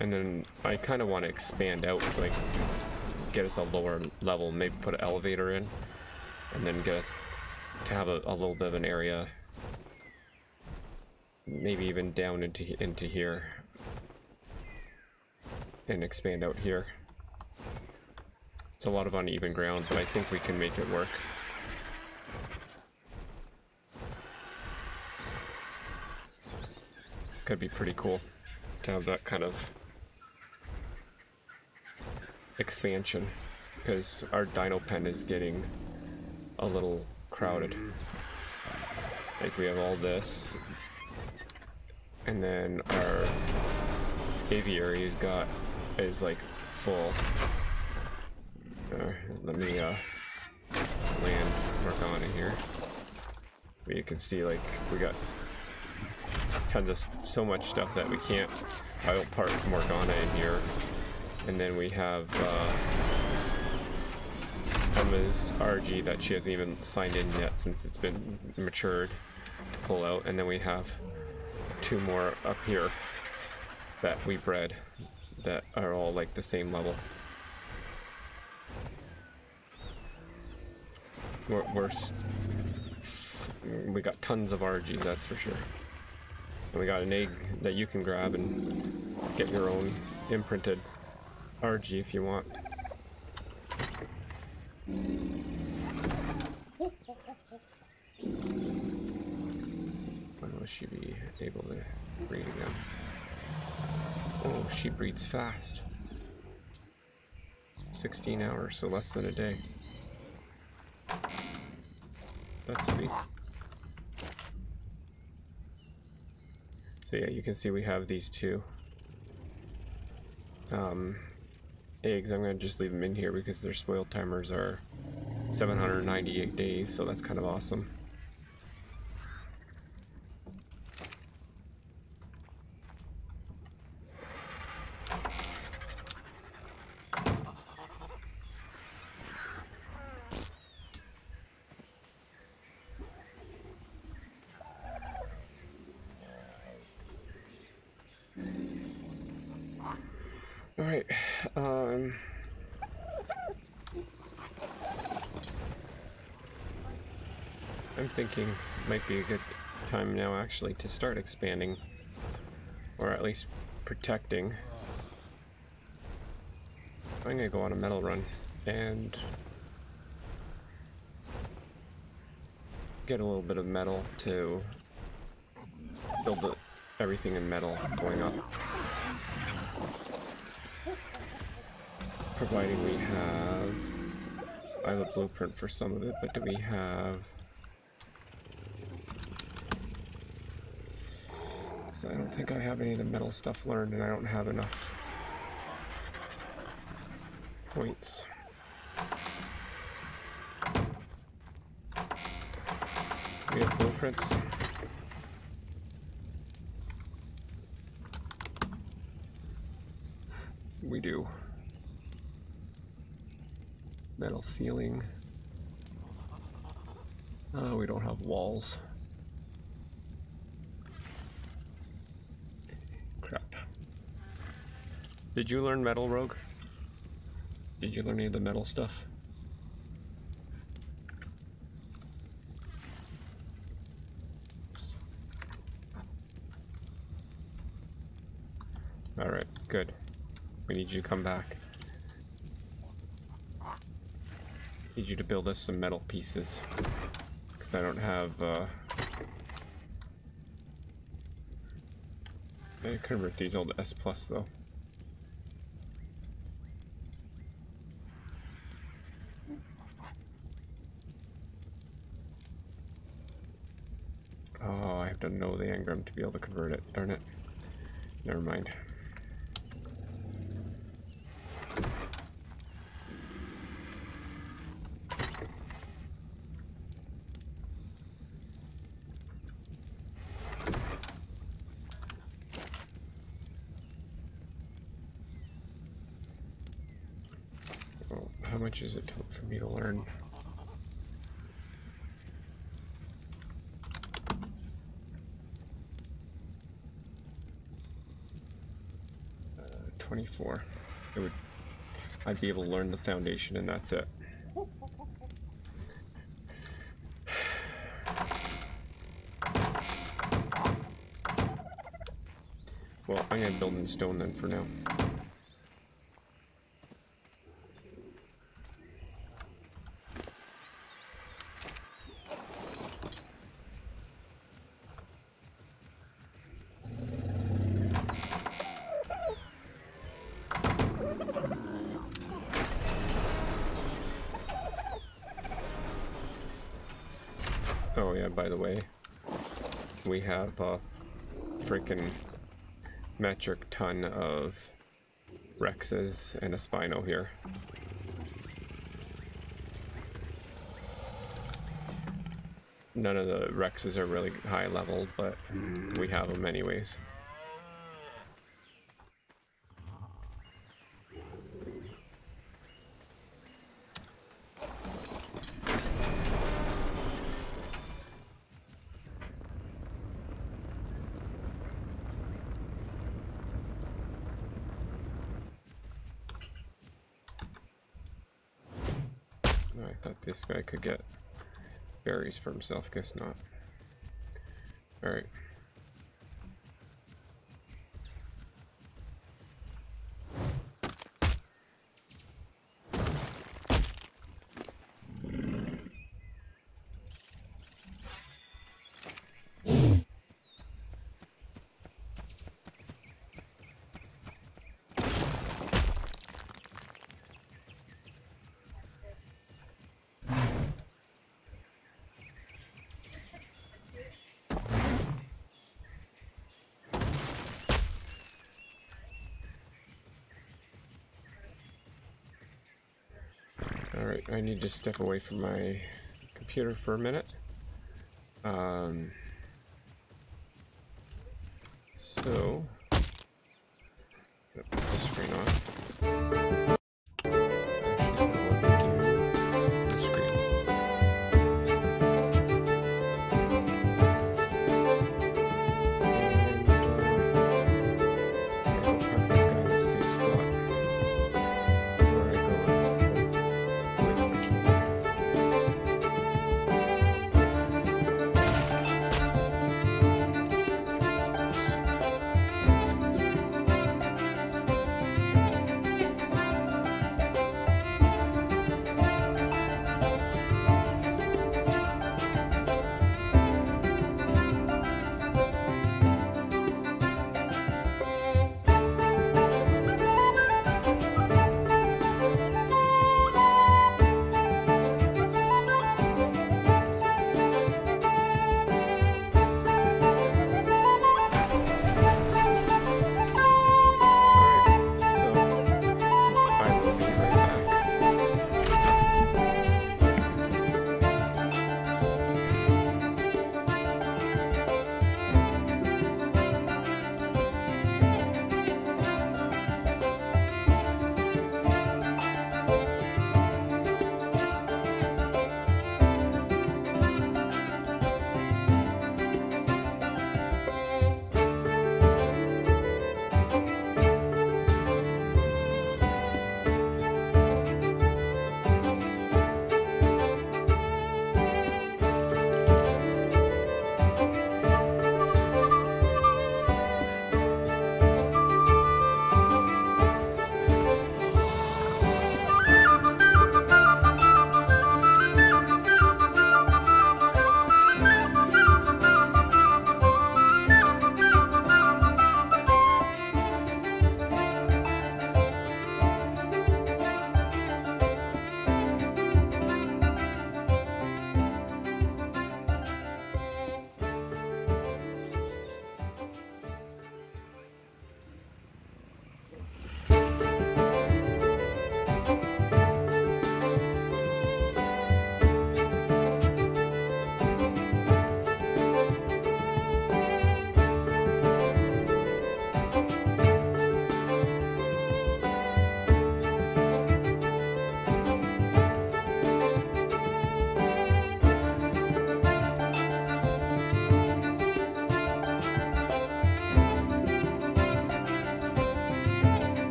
And then I kind of want to expand out so I can get us a lower level, maybe put an elevator in, and then get us to have a little bit of an area, maybe even down into here, and expand out here. It's a lot of uneven ground, but I think we can make it work. Could be pretty cool to have that kind of expansion, because our dino pen is getting a little crowded. Like we have all this, and then our aviary is like full. Let me land Morgana here. But you can see like we got tons of so much stuff that we can't park Morgana in here. And then we have Emma's RG that she hasn't even signed in yet since it's been matured to pull out. And then we have two more up here that we bred that are all like the same level. We got tons of RGs, that's for sure. And we got an egg that you can grab and get your own imprinted RG if you want. she be able to breed again? Oh, she breeds fast. 16 hours, so less than a day. That's sweet. So yeah, you can see we have these two eggs. I'm going to just leave them in here because their spoil timers are 798 days, so that's kind of awesome. Alright, I'm thinking it might be a good time now actually to start expanding, or at least protecting. I'm gonna go on a metal run and get a little bit of metal to build everything in metal going up. Providing we have... I have a blueprint for some of it, but do we have... I don't think I have any of the metal stuff learned, and I don't have enough points. We have blueprints. We do. Metal ceiling. We don't have walls. Crap. Did you learn metal, Rogue? Did you learn any of the metal stuff? Alright, good. We need you to come back. Need you to build us some metal pieces. Because I don't have, I convert these all to S+ though. Oh, I have to know the engram to be able to convert it. Darn it. Never mind. Oh, how much is it for me to learn? 24. I'd be able to learn the foundation and that's it. Well, I'm gonna build in stone then for now. Oh yeah, by the way, we have a freaking metric ton of Rexes and a Spino here. None of the Rexes are really high level, but we have them anyways. I thought this guy could get berries for himself, guess not. Alright. Alright, I need to step away from my computer for a minute. So, put the screen on.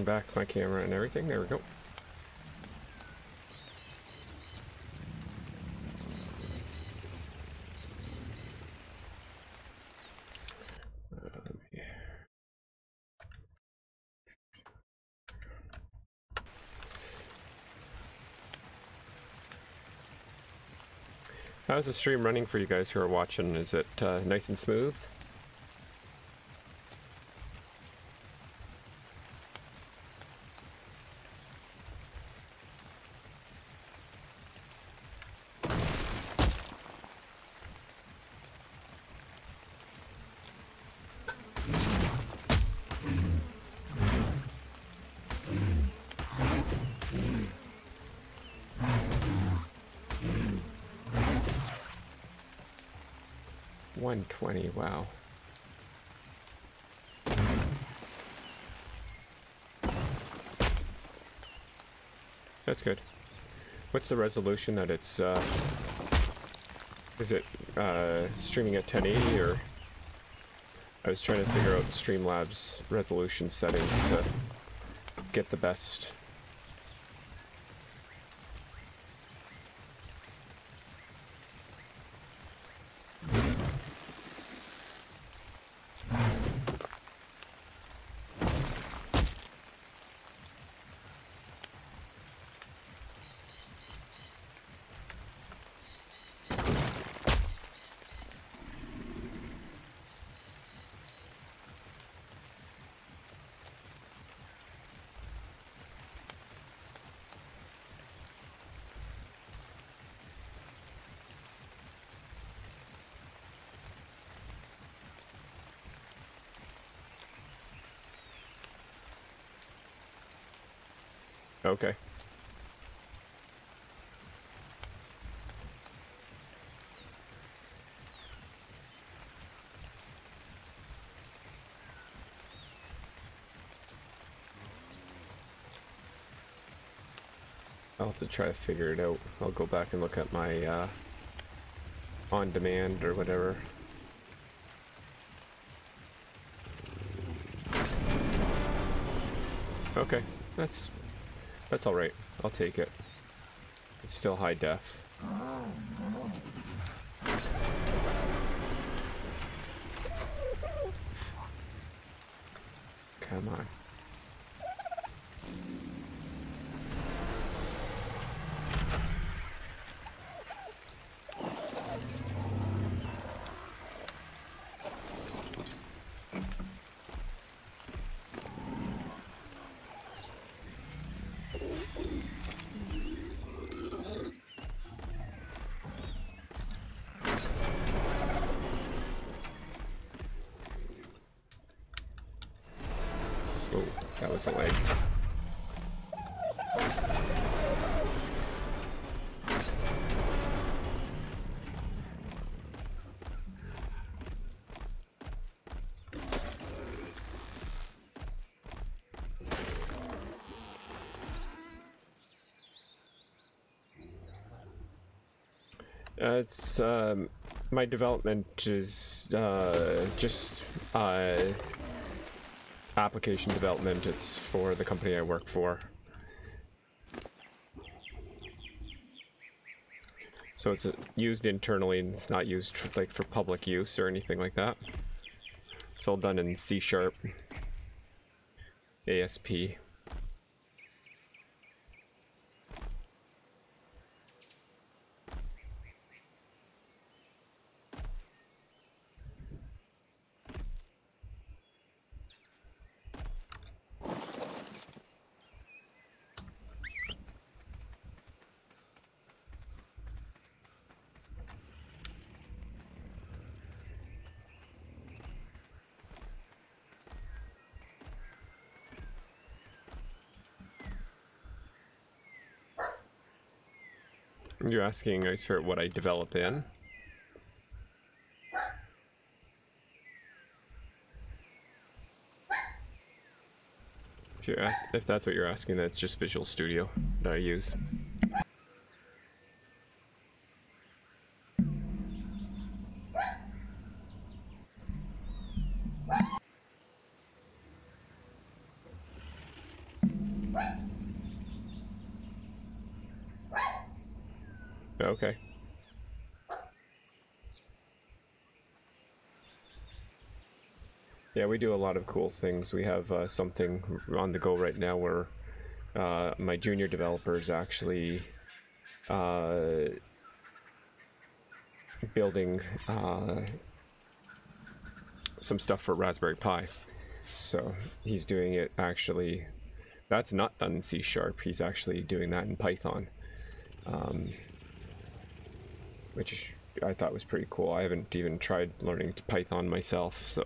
bring back my camera and everything. There we go. How's the stream running for you guys who are watching? Is it nice and smooth? Wow. That's good. What's the resolution that it's, is it, streaming at 1080 or? I was trying to figure out Streamlabs resolution settings to get the best. Okay. I'll have to try to figure it out. I'll go back and look at my on demand or whatever. Okay, that's all right. I'll take it. It's still high def. Come on. Oh, that was a leg. It's my development is just application development. It's for the company I work for. So it's used internally and it's not used like for public use or anything like that. It's all done in C#, ASP. You're asking, I swear, what I develop in? If that's what you're asking, that's just Visual Studio that I use. Okay. Yeah, we do a lot of cool things. We have something on the go right now where my junior developers actually building some stuff for Raspberry Pi. So he's doing it actually, that's not done in C#, he's actually doing that in Python. Which I thought was pretty cool. I haven't even tried learning Python myself, so.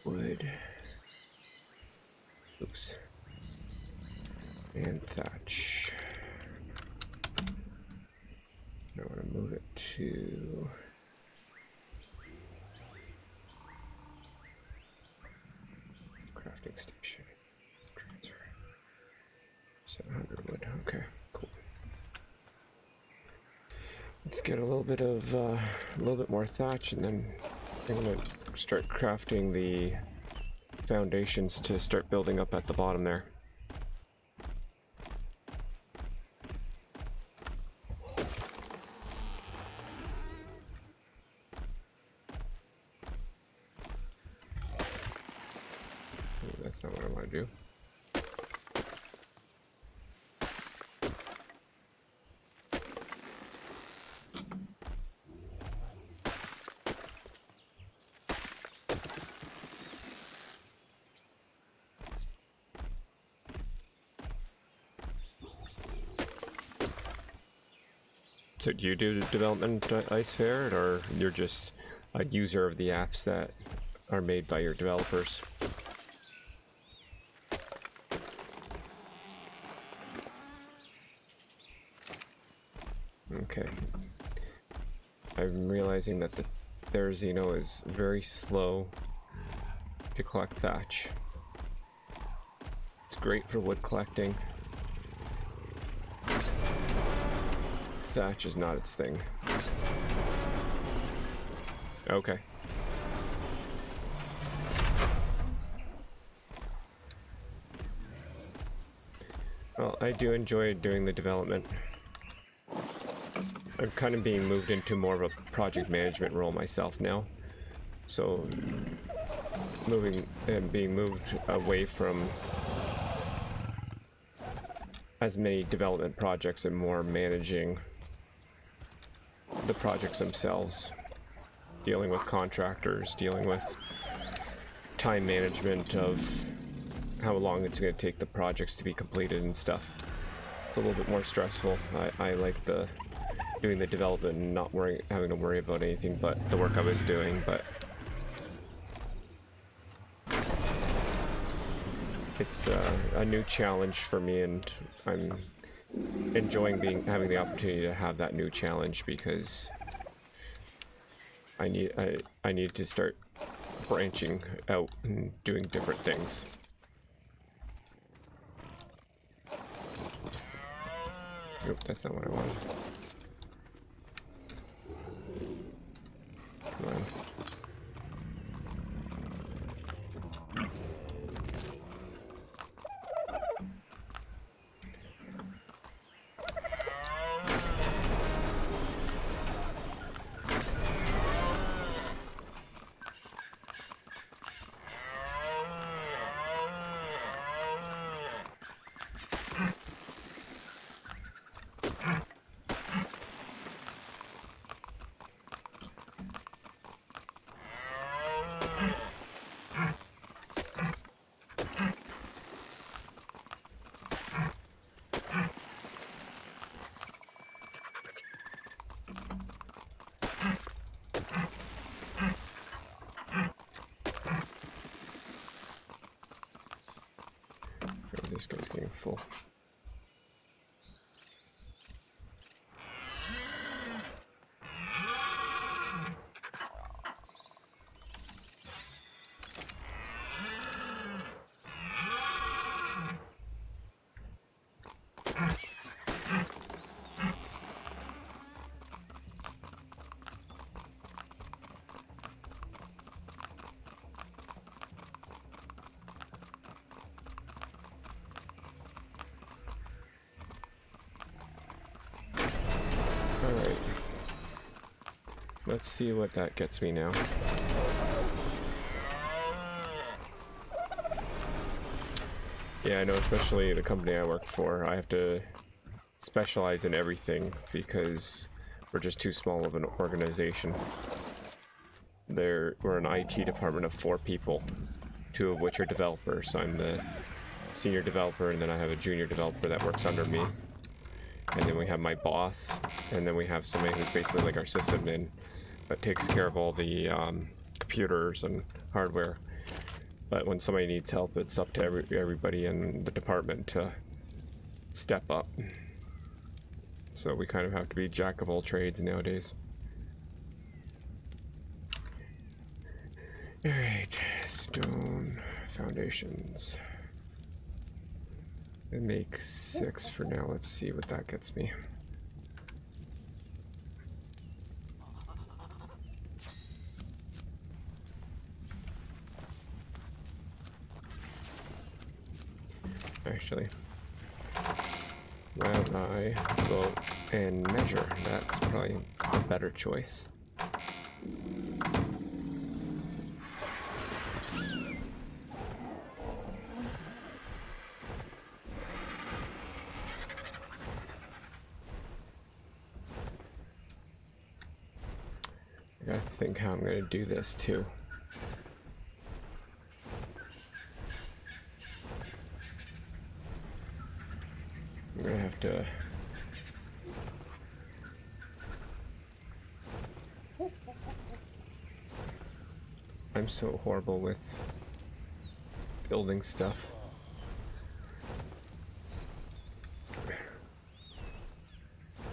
Wood. Oops. And thatch. I want to move it to crafting station. Transfer. 700 wood. Okay, cool. Let's get a little bit more thatch, and then I'm gonna start crafting the foundations to start building up at the bottom there. That's not what I want to do. So do you do development at Ice Fair, or you're just a user of the apps that are made by your developers? Okay. I'm realizing that the Therizino is very slow to collect thatch. It's great for wood collecting. Thatch is not its thing. Okay. Well, I do enjoy doing the development. I'm kind of being moved into more of a project management role myself now. So, being moved away from as many development projects and more managing the projects themselves, dealing with contractors, dealing with time management of how long it's going to take the projects to be completed and stuff. It's a little bit more stressful. I like doing the development and not having to worry about anything but the work I was doing, but it's a new challenge for me, and I'm enjoying having the opportunity to have that new challenge, because I need to start branching out and doing different things. Nope, that's not what I wanted. Come on. This guy's getting full. Let's see what that gets me now. Yeah, I know, especially the company I work for, I have to specialize in everything because we're just too small of an organization. We're an IT department of 4 people, 2 of which are developers. I'm the senior developer, and then I have a junior developer that works under me. And then we have my boss, and then we have somebody who's basically like our sysadmin, but takes care of all the computers and hardware. But when somebody needs help, it's up to everybody in the department to step up. So we kind of have to be jack of all trades nowadays. Alright, stone foundations. I make 6 for now. Let's see what that gets me. Actually, why don't I go and measure? That's probably a better choice. I gotta think how I'm gonna do this too. I'm gonna have to I'm so horrible with building stuff.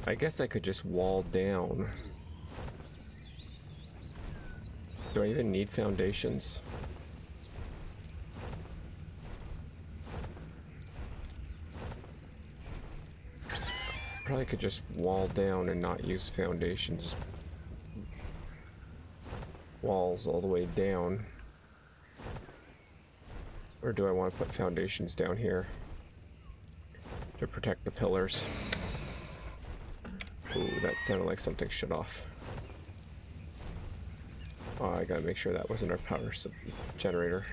I guess I could just wall down. Do I even need foundations? Probably could just wall down and not use foundations. Walls all the way down. Or do I want to put foundations down here to protect the pillars? Ooh, that sounded like something shut off. Oh, I gotta make sure that wasn't our power generator.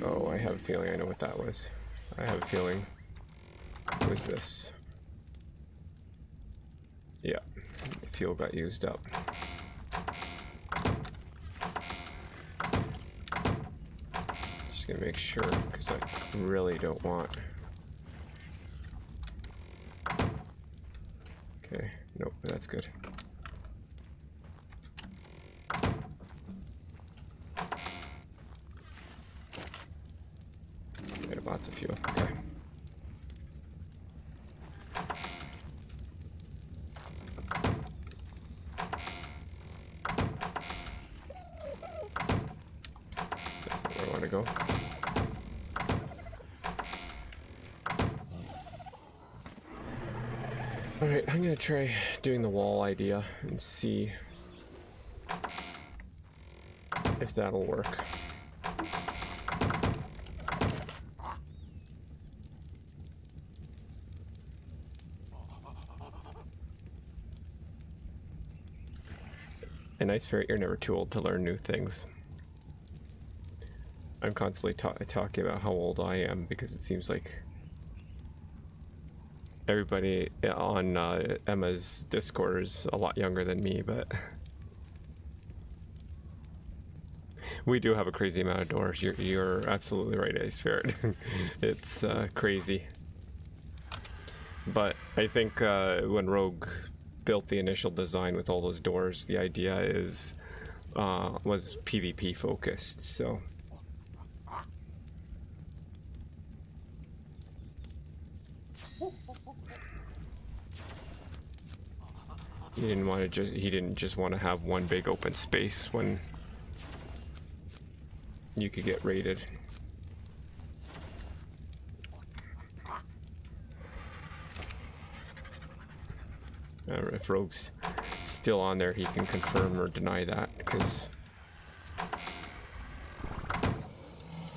Oh, I have a feeling I know what that was. I have a feeling. What was this? Yeah, the fuel got used up. Just gonna make sure, because I really don't want. Okay, nope, that's good. We have lots of fuel, okay. That's not where I want to go. Alright, I'm gonna try doing the wall idea and see if that'll work. A nice ferret, you're never too old to learn new things. I'm constantly talking about how old I am because it seems like everybody on Emma's Discord is a lot younger than me, but we do have a crazy amount of doors. You're absolutely right, Ice Ferret. It's crazy. But I think when Rogue built the initial design with all those doors, the idea was PvP focused, so. He didn't just want to have one big open space when you could get raided. If Rogue's still on there, he can confirm or deny that, because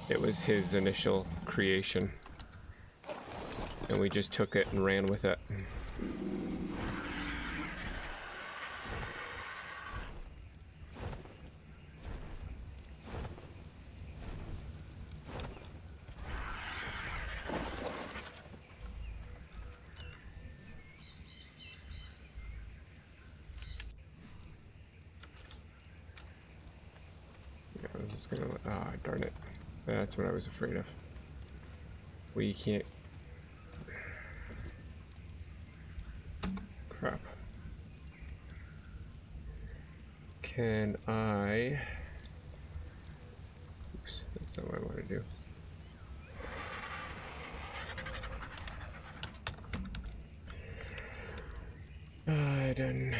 it was his initial creation. and we just took it and ran with it. Ah, darn it. That's what I was afraid of. We can't... Crap. Can I... Oops, that's not what I want to do. I done...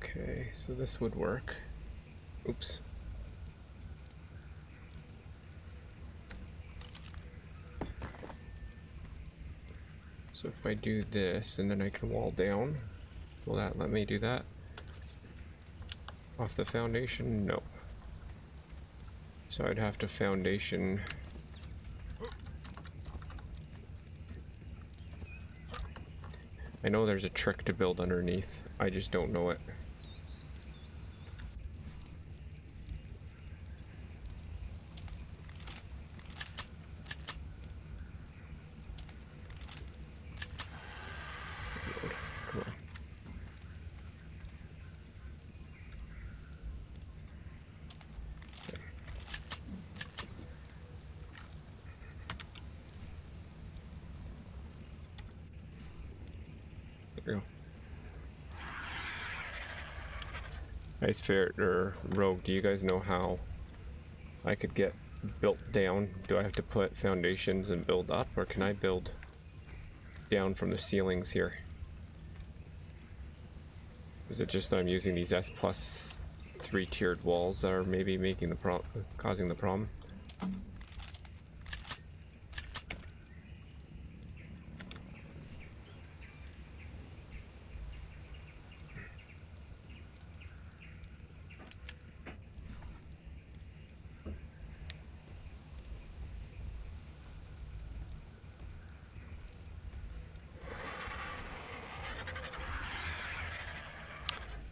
Okay, so this would work. Oops. So if I do this and then I can wall down, will that let me do that? Off the foundation? No. So I'd have to foundation. I know there's a trick to build underneath, I just don't know it. Come on. There we go. Ice Ferret or Rogue, do you guys know how I could get built down? Do I have to put foundations and build up, or can I build down from the ceilings here? Is it just that I'm using these S+ 3-tiered walls that are maybe making the causing the problem?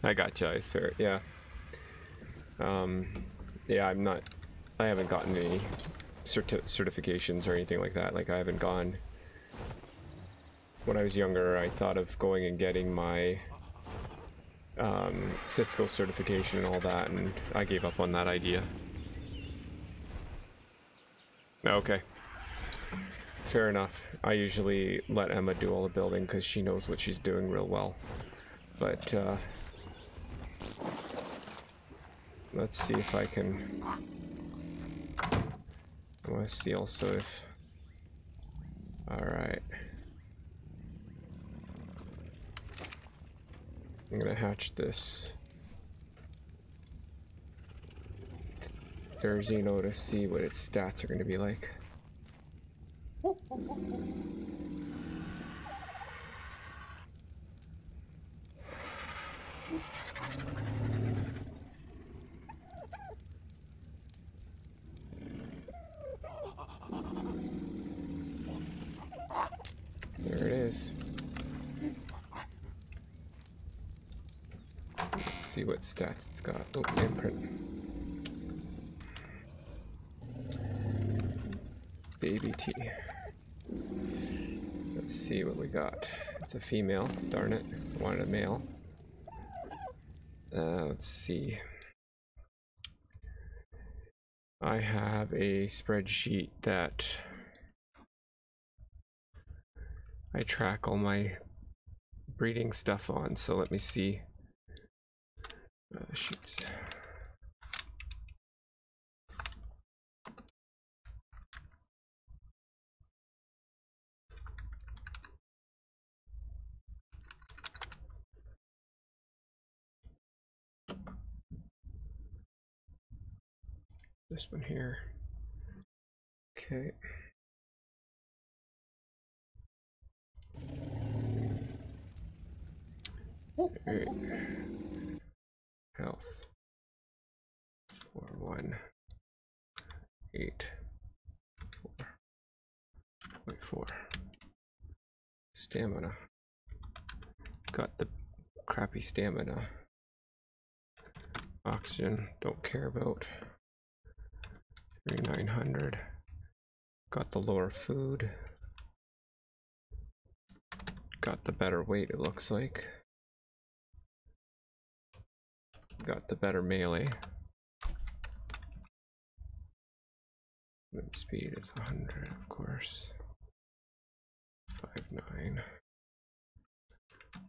I got you, Ice Ferret, yeah. Yeah, I haven't gotten any certifications or anything like that. Like, I haven't gone... When I was younger, I thought of going and getting my Cisco certification and all that, and I gave up on that idea. Okay. Fair enough. I usually let Emma do all the building because she knows what she's doing real well. But, let's see if I can... I want to see also if... Alright. I'm gonna hatch this Therzino to see what its stats are gonna be like. There it is. Let's see what stats it's got. Oh, imprint. Baby T. Let's see what we got. It's a female. Darn it. I wanted a male. Let's see. I have a spreadsheet that I track all my breeding stuff on, so let me see Sheets. This one here. Okay. All right. Health. 418.4. Stamina. Got the crappy stamina. Oxygen, don't care about. 3900. Got the lower food. Got the better weight, it looks like. Got the better melee. Wind speed is 100, of course. 5.9.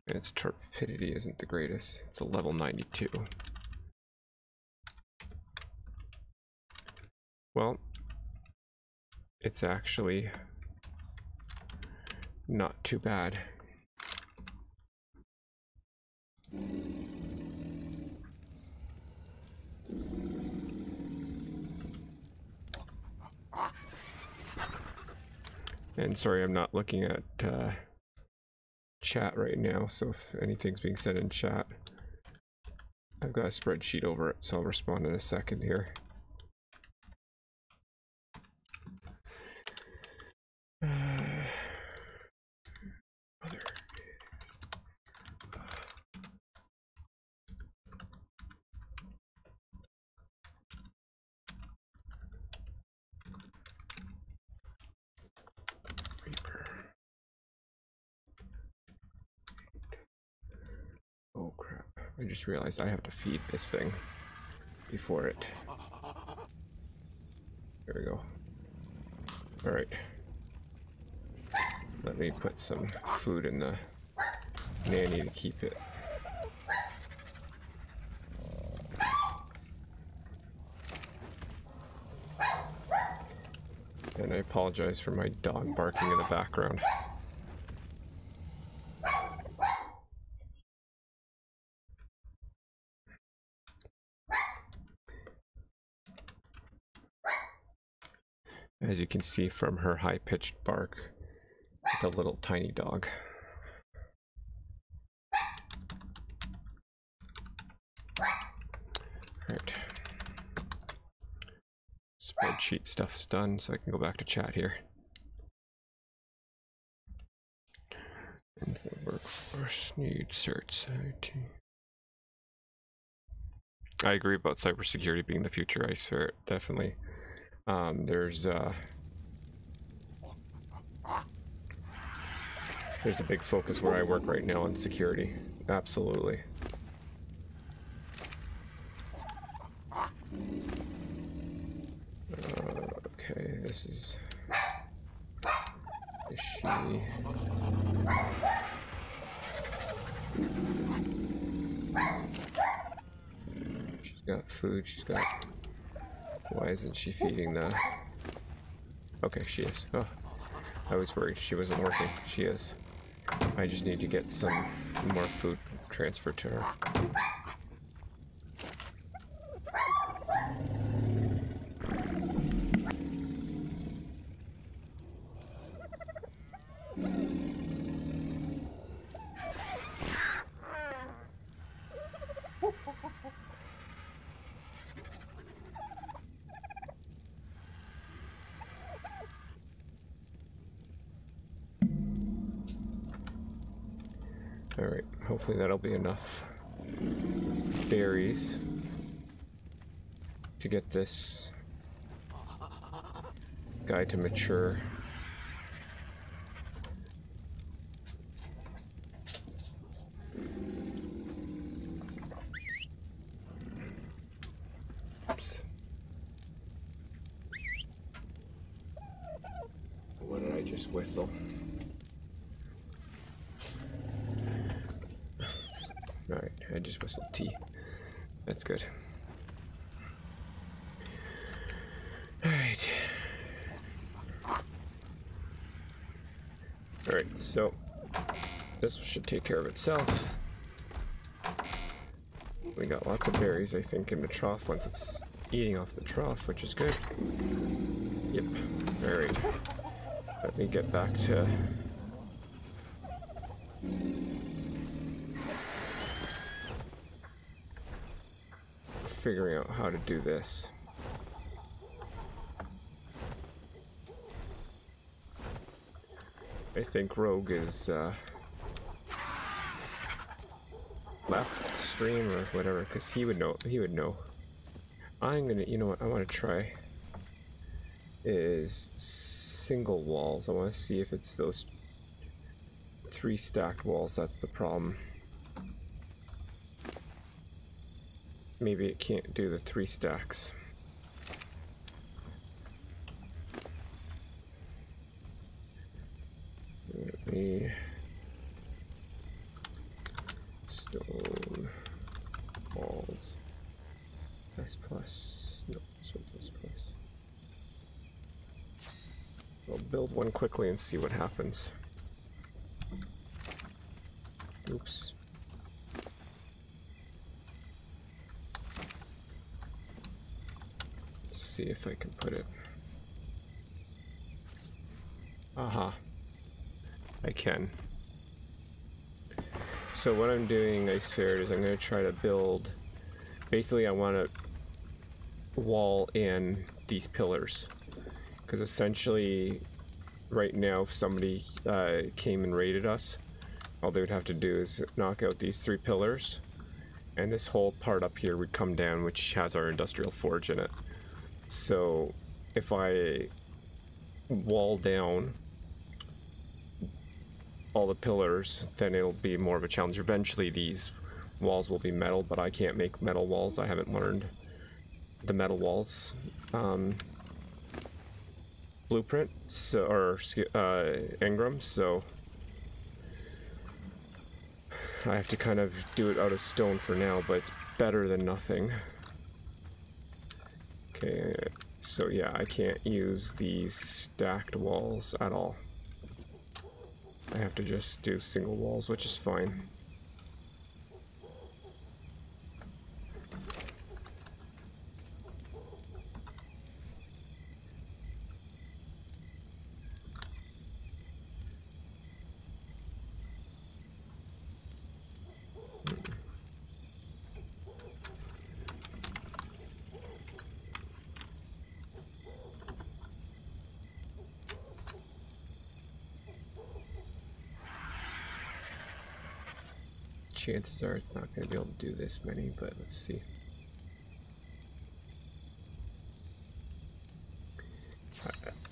And its torpidity isn't the greatest. It's a level 92. Well, it's actually not too bad. And sorry, I'm not looking at chat right now, so if anything's being said in chat, I've got a spreadsheet over it, so I'll respond in a second here. Oh crap, I just realized I have to feed this thing before it. There we go. Alright. Let me put some food in the nanny to keep it. And I apologize for my dog barking in the background. As you can see from her high-pitched bark, it's a little tiny dog. Right. Spreadsheet stuff's done, so I can go back to chat here. And workforce needs certs. I agree about cybersecurity being the future. I swear it, definitely. There's a big focus where I work right now on security. Absolutely. Okay, this is she. She's got food, she's got... Why isn't she feeding the... Okay, she is. Oh, I was worried she wasn't working. She is. I just need to get some more food transferred to her. Alright, hopefully that'll be enough berries to get this guy to mature. Oops. What did I just whistle? Alright, I just whistled tea. That's good. Alright. Alright, so this should take care of itself. We got lots of berries, I think, in the trough once it's eating off the trough, which is good. Yep. Alright. Let me get back to... figuring out how to do this. I think Rogue is left stream or whatever, because he would know. I'm gonna, you know what I want to try is single walls. I want to see if it's those 3 stacked walls that's the problem. Maybe it can't do the 3 stacks. Let me stone walls S+. No, this one's S+. I'll build one quickly and see what happens. Oops. See if I can put it. Aha. I can. So what I'm doing, Ice Ferret, is I'm going to try to build... Basically, I want to wall in these pillars. Because essentially, right now, if somebody came and raided us, all they would have to do is knock out these 3 pillars. And this whole part up here would come down, which has our industrial forge in it. So if I wall down all the pillars, then it'll be more of a challenge. Eventually these walls will be metal, but I can't make metal walls. I haven't learned the metal walls blueprint, so, or engram, so I have to kind of do it out of stone for now, but it's better than nothing. Okay, so yeah, I can't use these stacked walls at all. I have to just do single walls, which is fine. Chances are it's not going to be able to do this many, but let's see.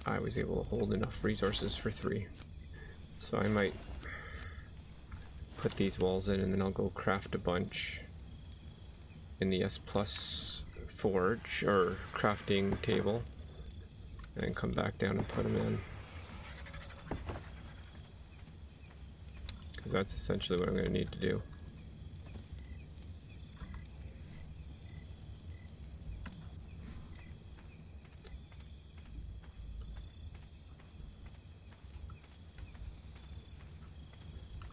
I was able to hold enough resources for 3. So I might put these walls in and then I'll go craft a bunch in the S+ forge, or crafting table, and come back down and put them in. Because that's essentially what I'm going to need to do.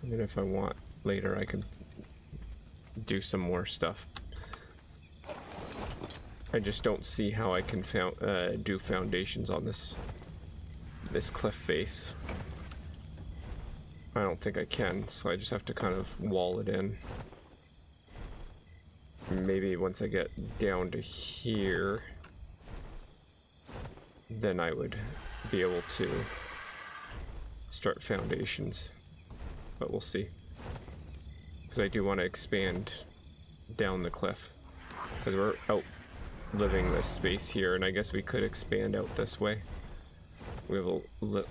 And then if I want later, I can do some more stuff. I just don't see how I can do foundations on this cliff face. I don't think I can, so I just have to kind of wall it in. Maybe once I get down to here, then I would be able to start foundations. But we'll see. Because I do want to expand down the cliff. Because we're outliving this space here, and I guess we could expand out this way. We have a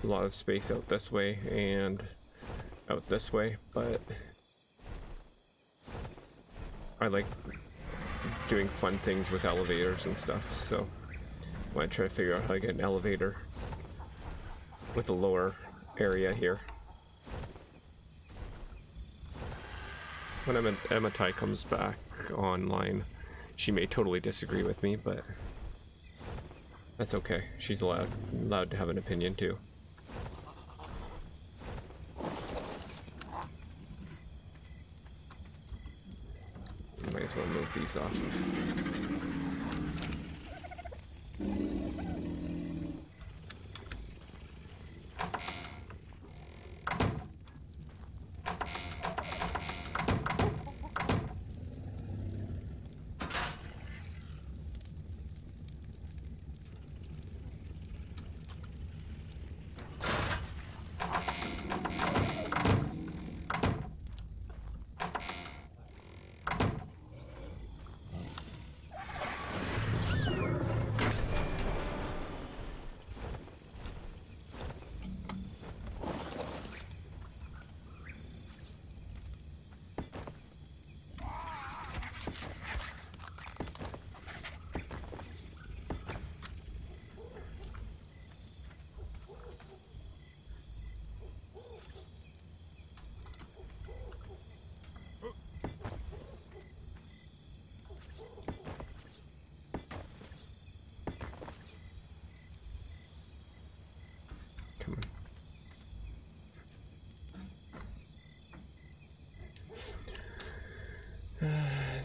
lot of space out this way and out this way, but I like doing fun things with elevators and stuff, so I want to try to figure out how to get an elevator with a lower area here. When Ematai comes back online, She may totally disagree with me, but that's okay. She's allowed to have an opinion too. Might as well move these off of.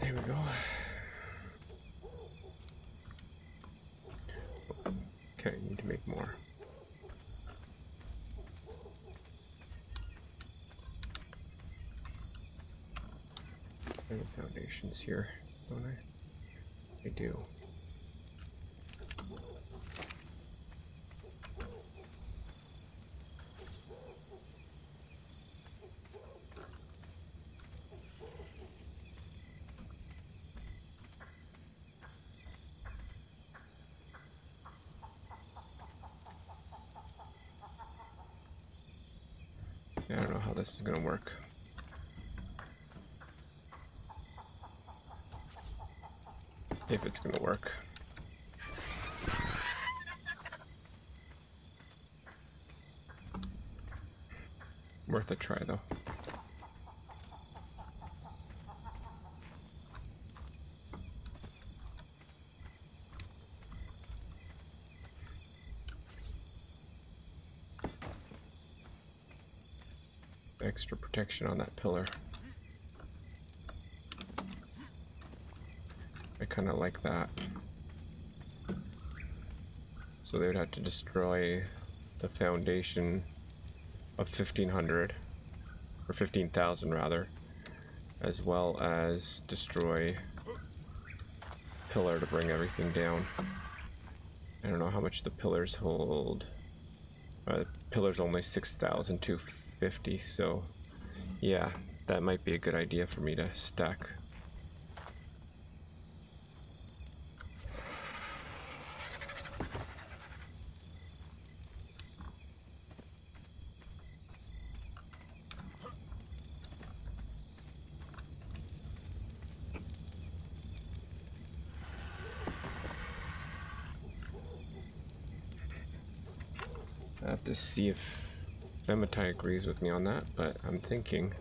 There we go. Okay, need to make more. I have foundations here, don't I? I do. I don't know how this is gonna work. If it's gonna work. Worth a try though. Extra protection on that pillar. I kind of like that. So they would have to destroy the foundation of 1500 or 15,000 rather, as well as destroy pillar to bring everything down. I don't know how much the pillars hold. Pillars only 6,250, so yeah, that might be a good idea for me to stack. I have to see if Fematai agrees with me on that, but I'm thinking.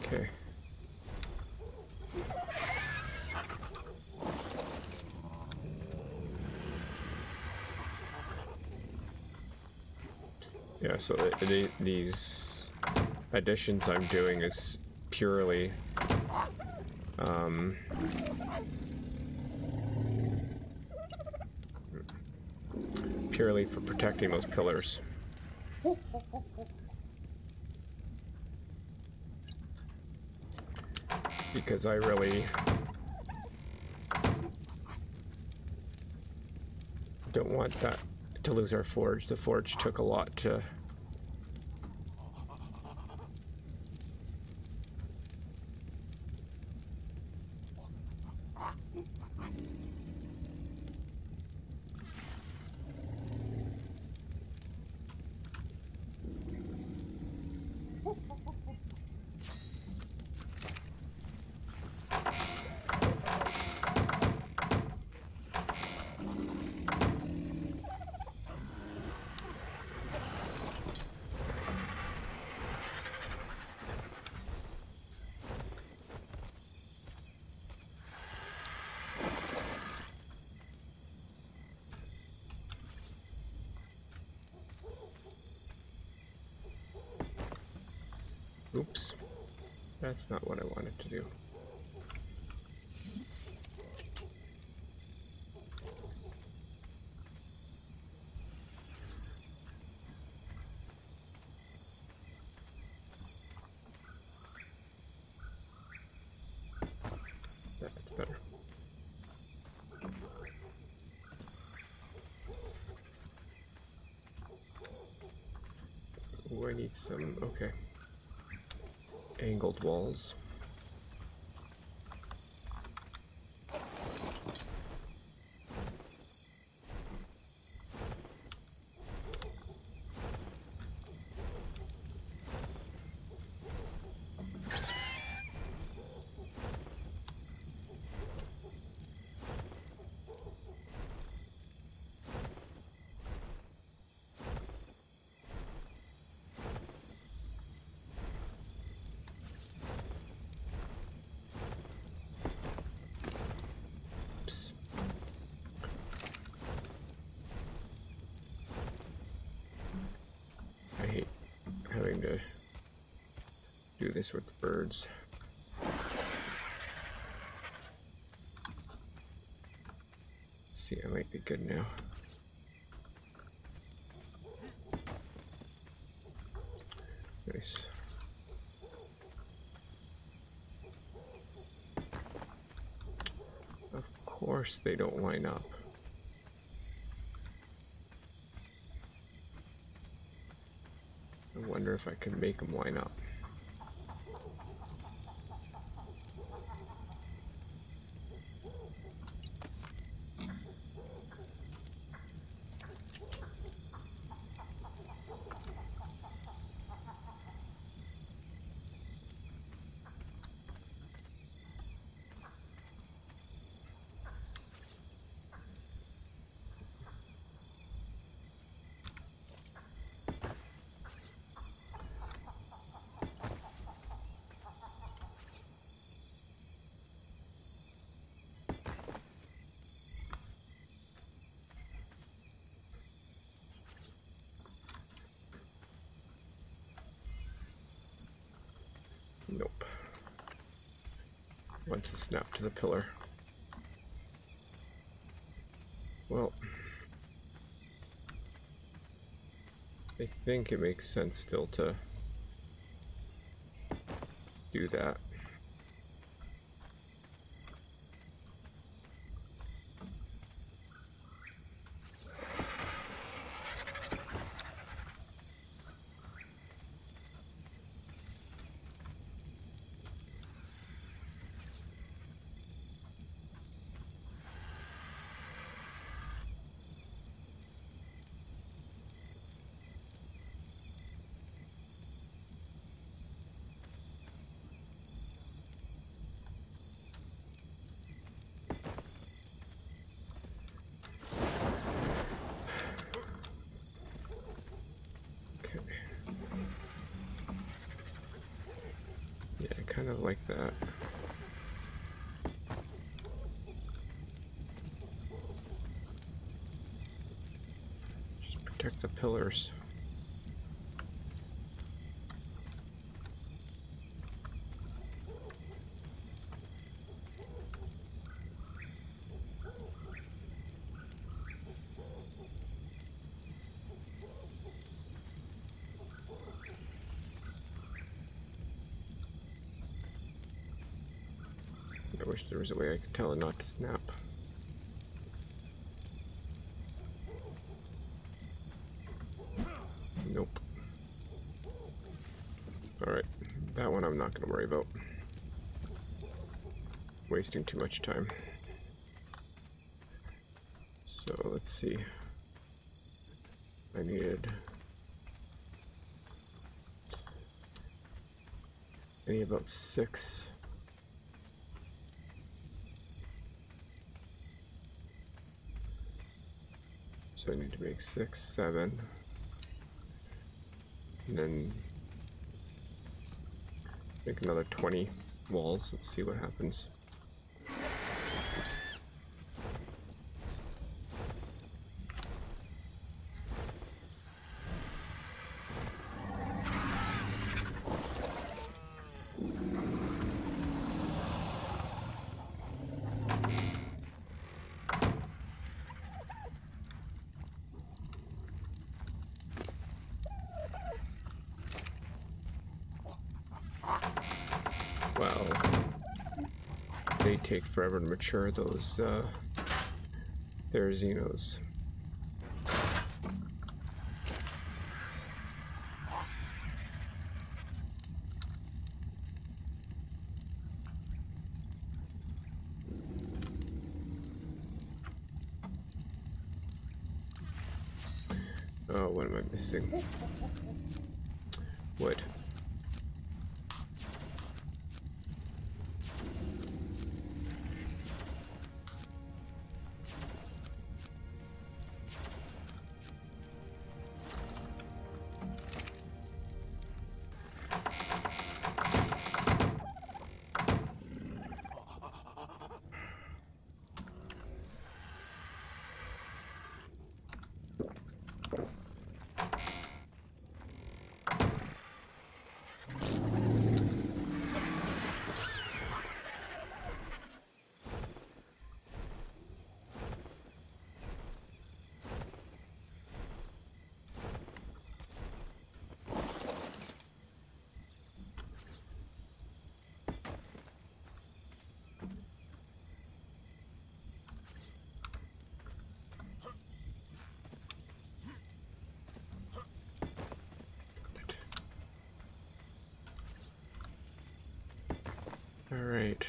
Okay. Yeah, so these additions I'm doing is purely purely for protecting those pillars. Because I really don't want that to lose our forge. The forge took a lot to Oops. That's not what I wanted to do. That's better. Oh, I need some, okay. Angled walls. Having to do this with the birds. See, I might be good now. Nice. Of course they don't line up. I wonder if I can make them line up. Nope. Wants to snap to the pillar. Well, I think it makes sense still to do that. Kind of like that. Just protect the pillars. I wish there was a way I could tell it not to snap. Nope. Alright, that one I'm not going to worry about. Wasting too much time. So let's see. I need about 6. So I need to make 6, 7, and then make another 20 walls. Let's see what happens. Well, they take forever to mature, those Therazinos. Oh, what am I missing? Wood. All right.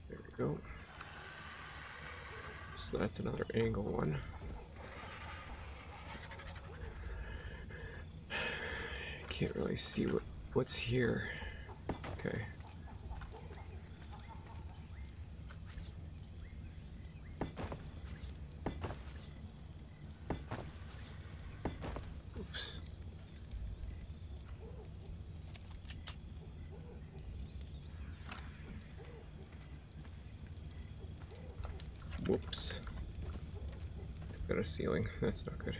There we go. So that's another angle one. Can't really see what's here. Okay. Oops. Whoops. Got a ceiling. That's not good.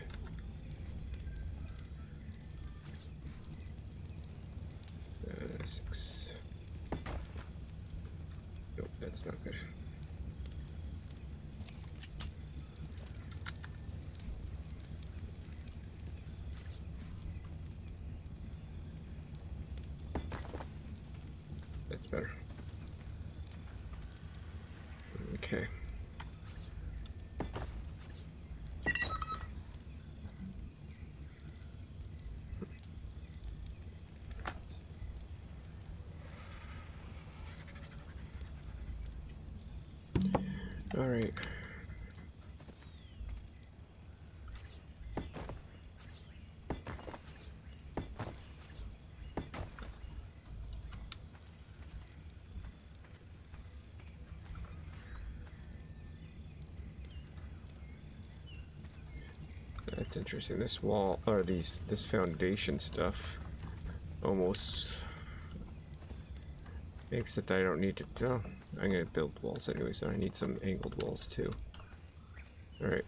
Six. Nope, that's not good. That's better. Okay. All right. That's interesting. This wall, or this foundation stuff, almost makes it that I don't need to. Oh, I'm gonna build walls anyway, so I need some angled walls too. All right.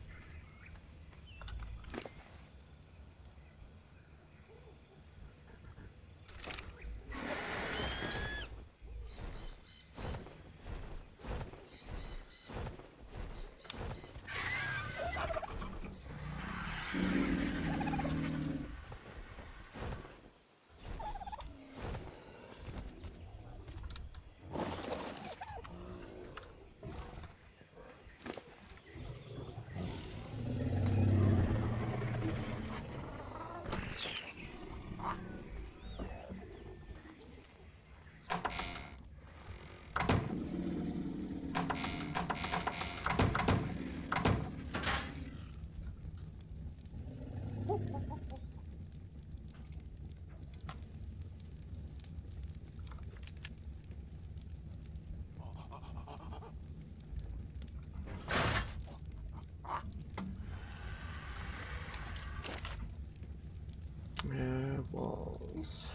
Walls.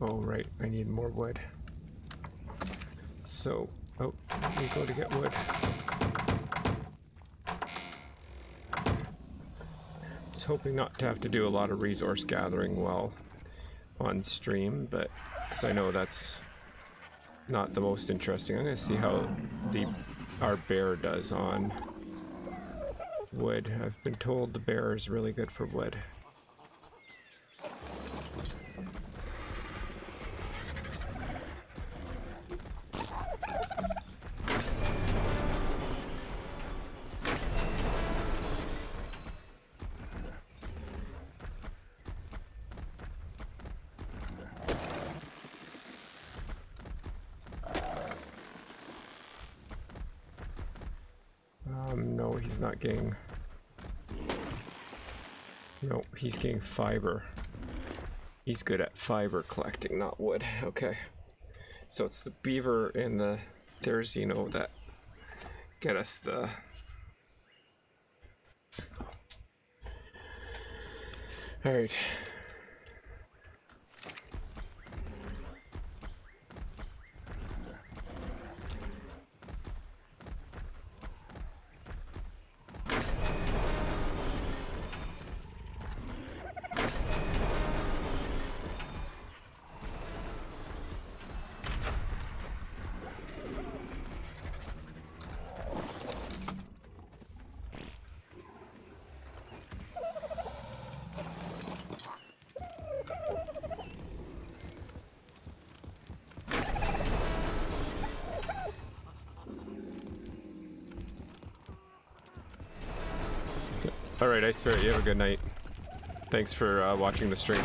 Oh, right, I need more wood. So, oh, let me go to get wood. was hoping not to have to do a lot of resource gathering while on stream, but because I know that's not the most interesting. I'm gonna see how our bear does on wood. I've been told the bear is really good for wood. No, he's not getting... No, he's getting fiber. He's good at fiber collecting, not wood. Okay. So it's the beaver and the Therizino that get us the... Alright. Alright, I swear, you have a good night. Thanks for watching the stream.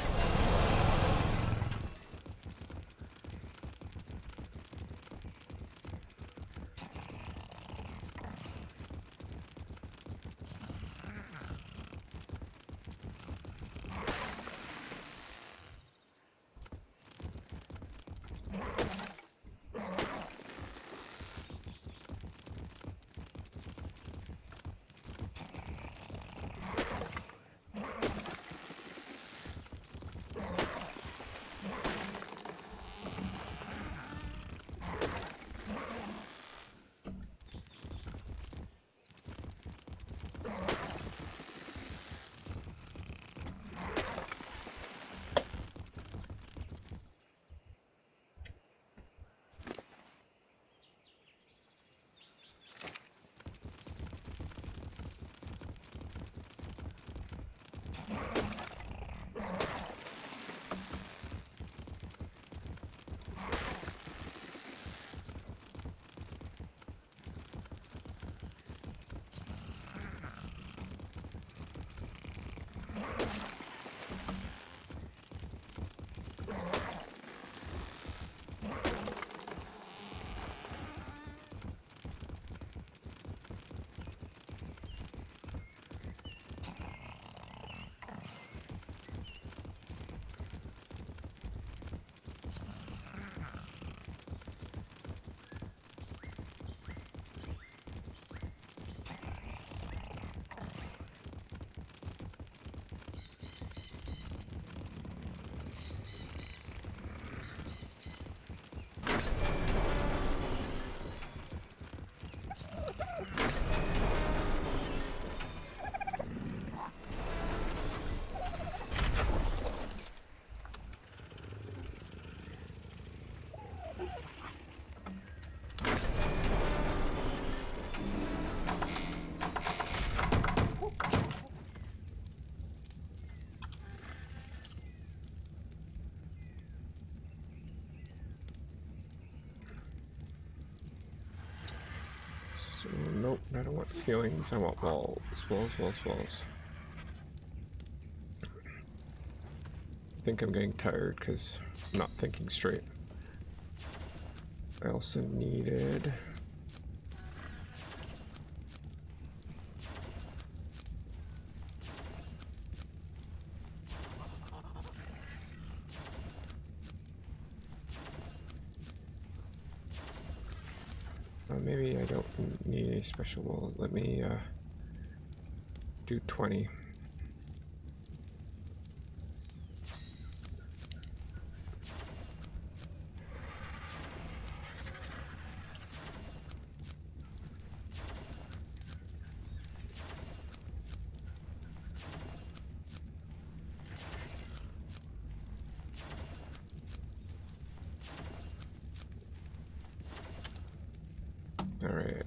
Nope, I don't want ceilings, I want walls. Walls, walls, walls. I think I'm getting tired because I'm not thinking straight. I also needed... maybe I don't need a special wall. Let me do 20. All right.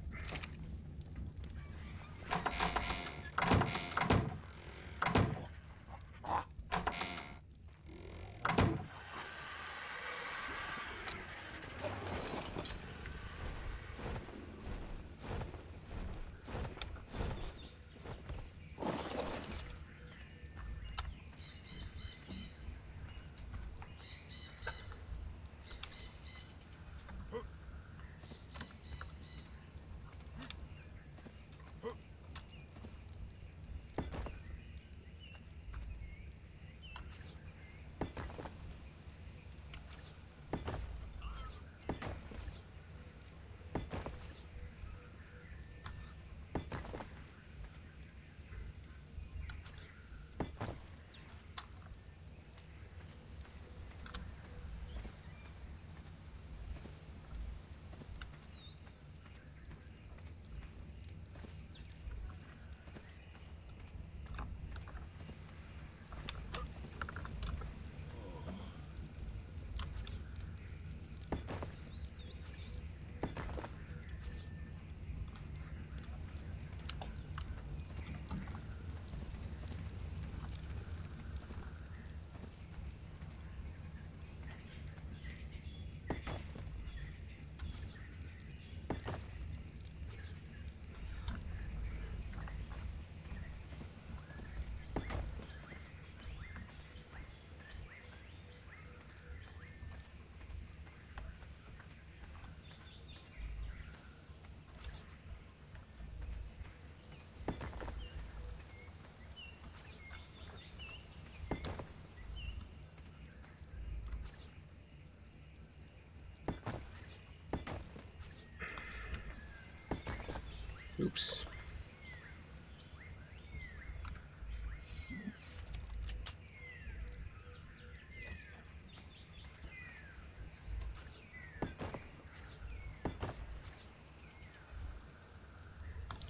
Oops.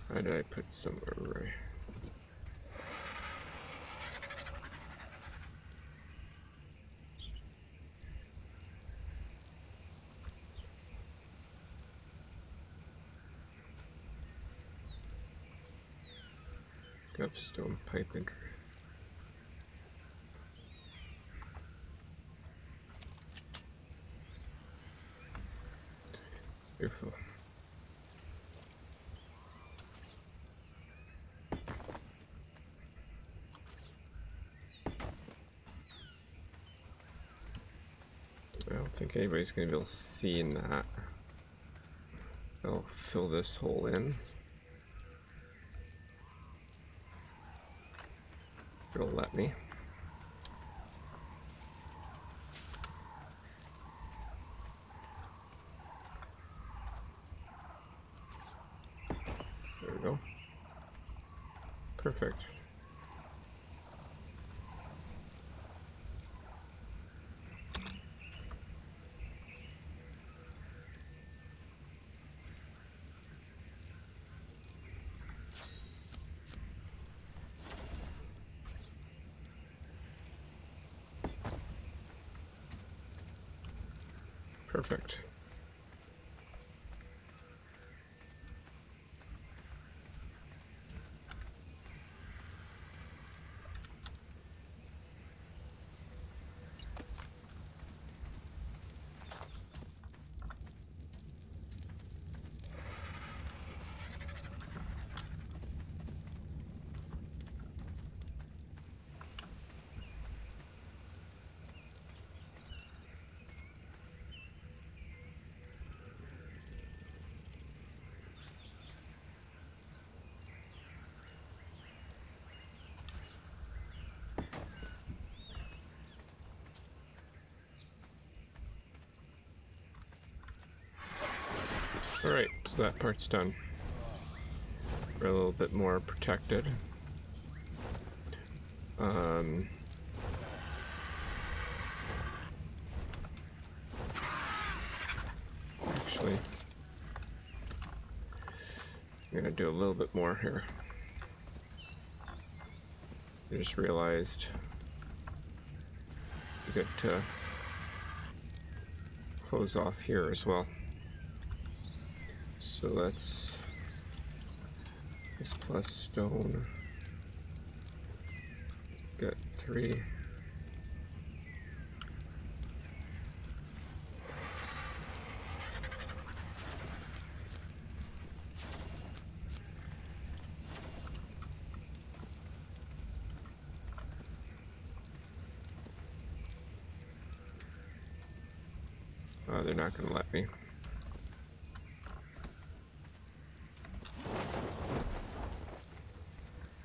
Why did I put some array? Stone piping. Beautiful. I don't think anybody's going to be able to see in that. I'll fill this hole in. It'll let me. There we go. Perfect. Perfect. Alright, so that part's done. We're a little bit more protected. Actually, I'm gonna do a little bit more here. I just realized we get to close off here as well. So that's this plus stone. Get 3. Oh, they're not gonna let me.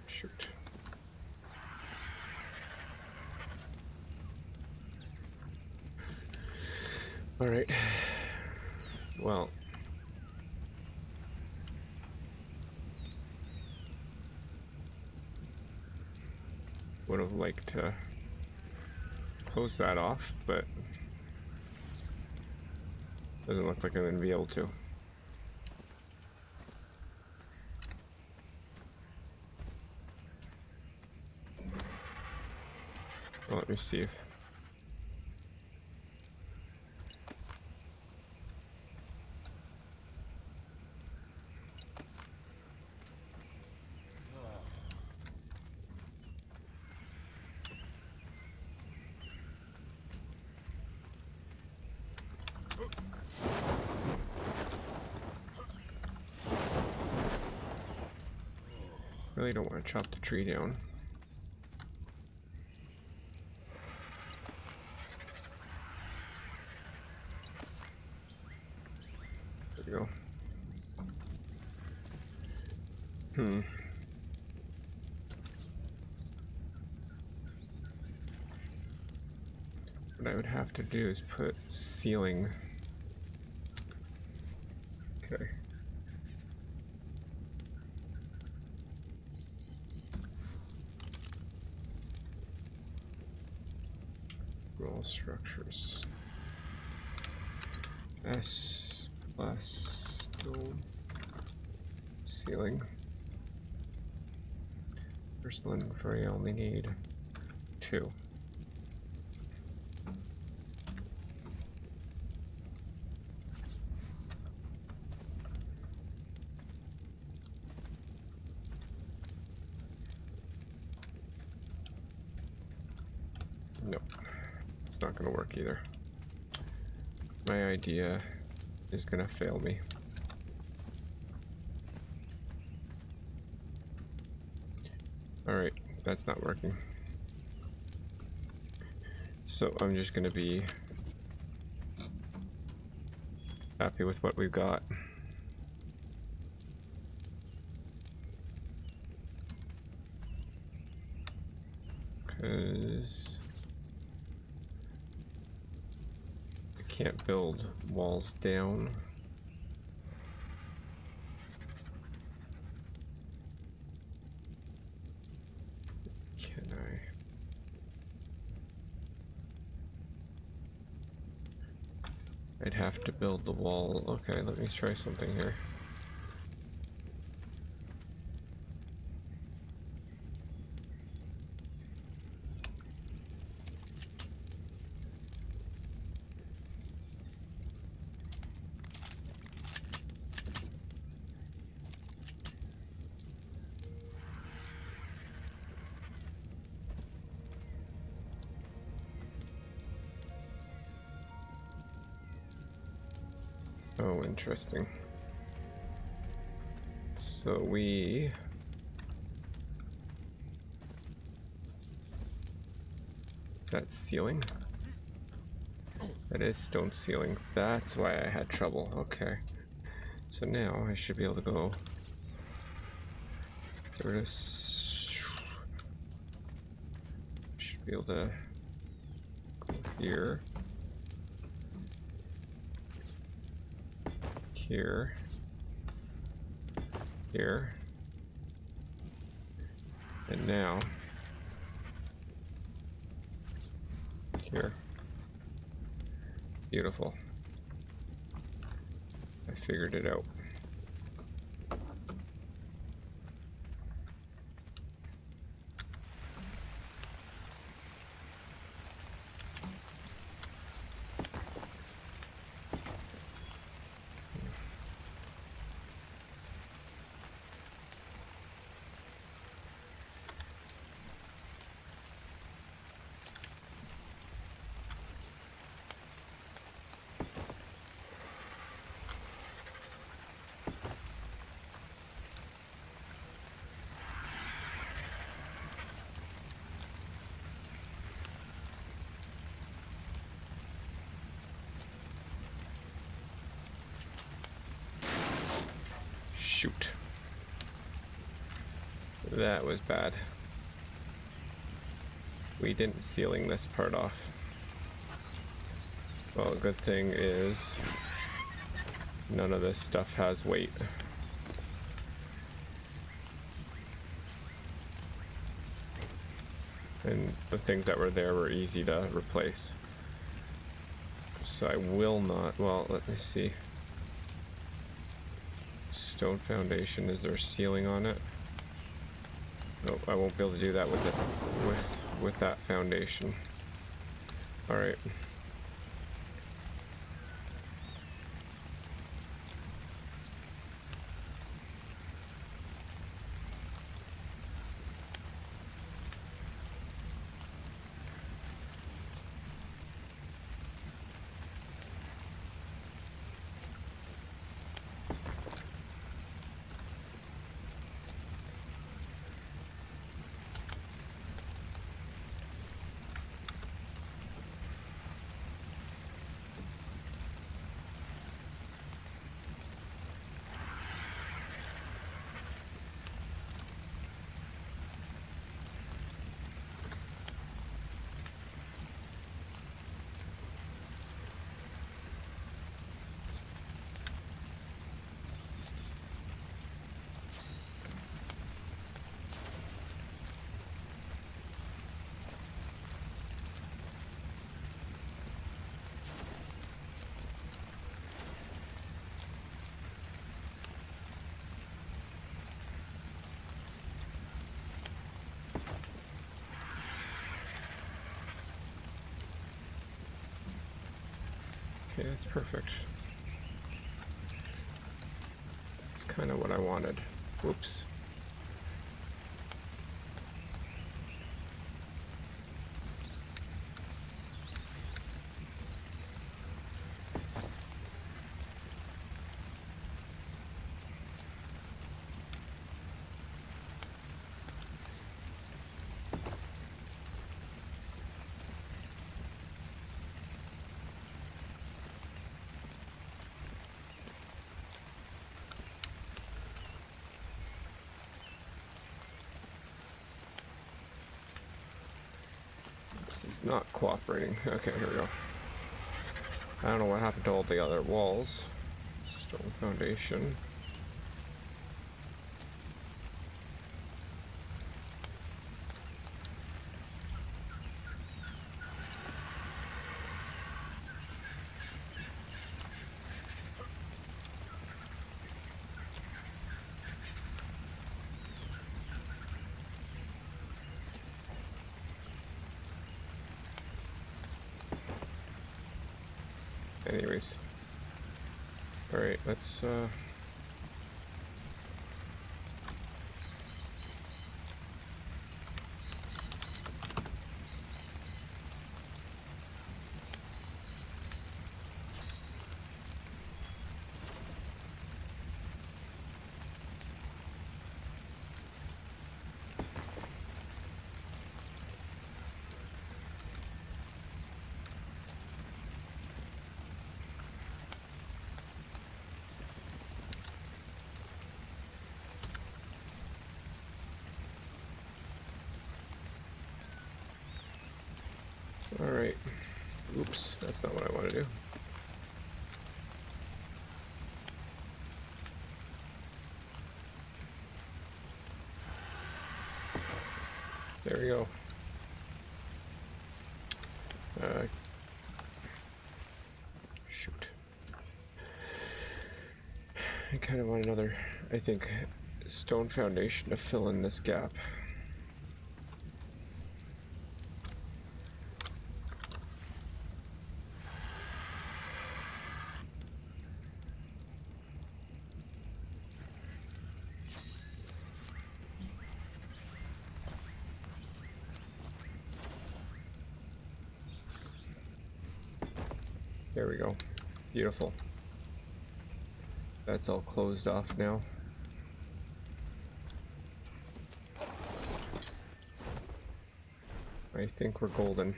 Shoot. All right. Well. Would have liked to close that off, but doesn't look like I'm gonna be able to. Well, let me see if really don't want to chop the tree down. There we go. What I would have to do is put ceiling. Okay. Wall structures. S plus stone. Ceiling. First one for you only need 2. Nope. It's not gonna work either. My idea is gonna fail me. Alright, that's not working. So I'm just gonna be happy with what we've got. Because I can't build walls down. Can I? I'd have to build the wall. Okay, let me try something here. Oh, interesting. So that's ceiling? That is stone ceiling. That's why I had trouble. Okay. So now I should be able to go get rid of should be able to go here. Here. Here. And now here. Beautiful. I figured it out. Shoot. That was bad. We didn't ceiling this part off. Well, a good thing is none of this stuff has weight. And the things that were there were easy to replace. So I will not, well, let me see. Stone foundation, is there a ceiling on it? Nope, I won't be able to do that with it, with that foundation. Alright. Okay, that's perfect. That's kind of what I wanted. Whoops. This is not cooperating. Okay, here we go. I don't know what happened to all the other walls. Stone foundation. Anyways. Alright, let's Alright. Oops, that's not what I want to do. There we go. Shoot. I kind of want another, I think, stone foundation to fill in this gap. There we go. Beautiful. That's all closed off now. I think we're golden.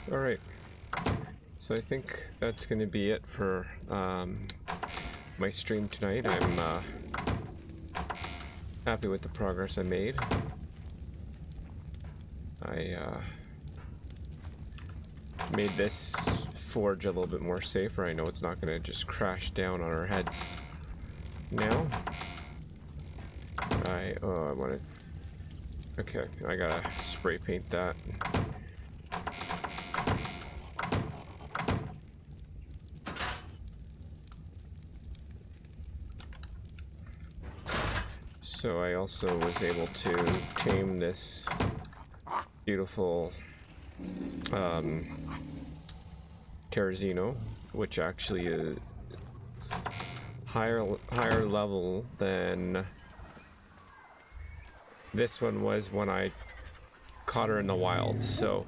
Alright. So I think that's going to be it for my stream tonight. I'm happy with the progress I made. I made this forge a little bit more safer. I know it's not going to just crash down on our heads now. I want to... Okay, I gotta spray paint that. So I also was able to tame this beautiful Terrazino, which actually is higher level than this one was when I caught her in the wild. So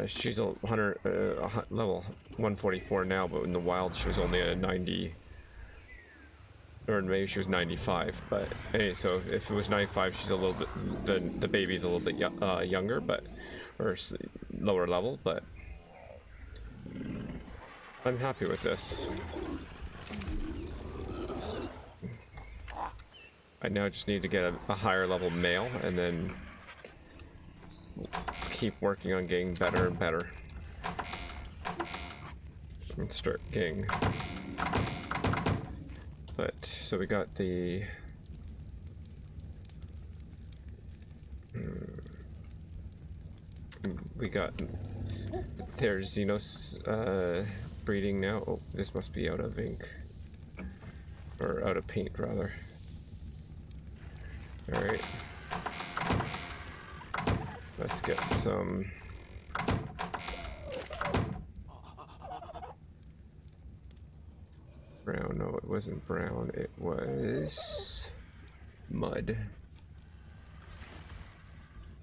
she's a level 144 now, but in the wild she was only a 90, or maybe she was 95. But hey, so if it was 95, she's a little bit, the baby's a little bit younger, but or lower level. But I'm happy with this. I now just need to get a higher level male and then keep working on getting better and better. And start getting... But, so we got the... We got there's Xenos breeding now. Oh, this must be out of ink. Or out of paint, rather. Alright. Let's get some... brown. No, it wasn't brown. It was... mud.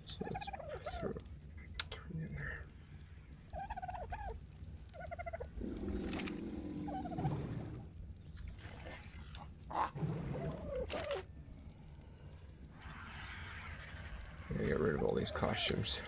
So let's throw 3 in there. Get rid of all these costumes.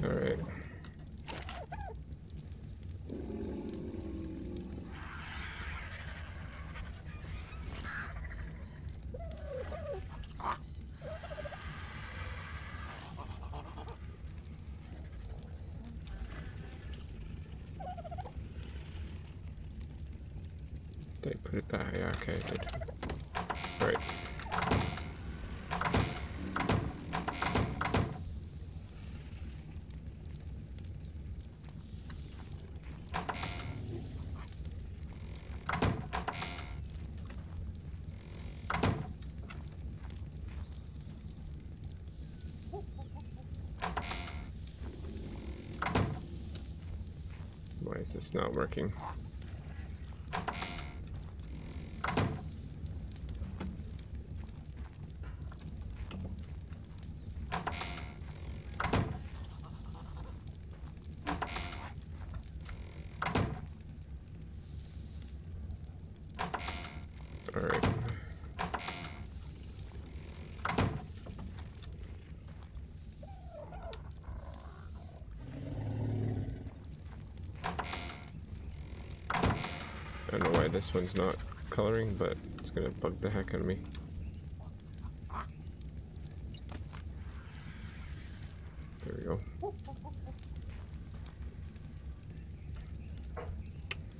Alright. Did I put it back? Yeah, okay, I did. Alright. Why is this not working? Alright. I don't know why this one's not coloring, but it's gonna bug the heck out of me. There we go.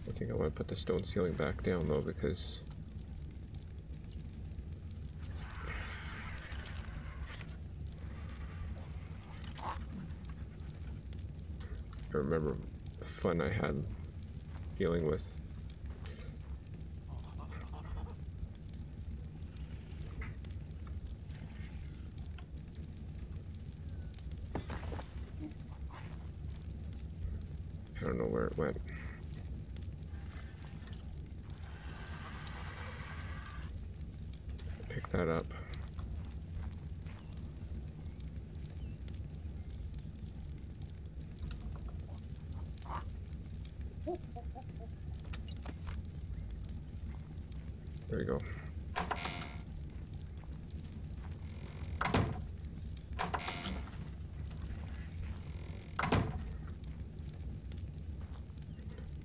I think think I want to put the stone ceiling back down though, because I remember the fun I had dealing with. I don't know where it went. Pick that up. There you go.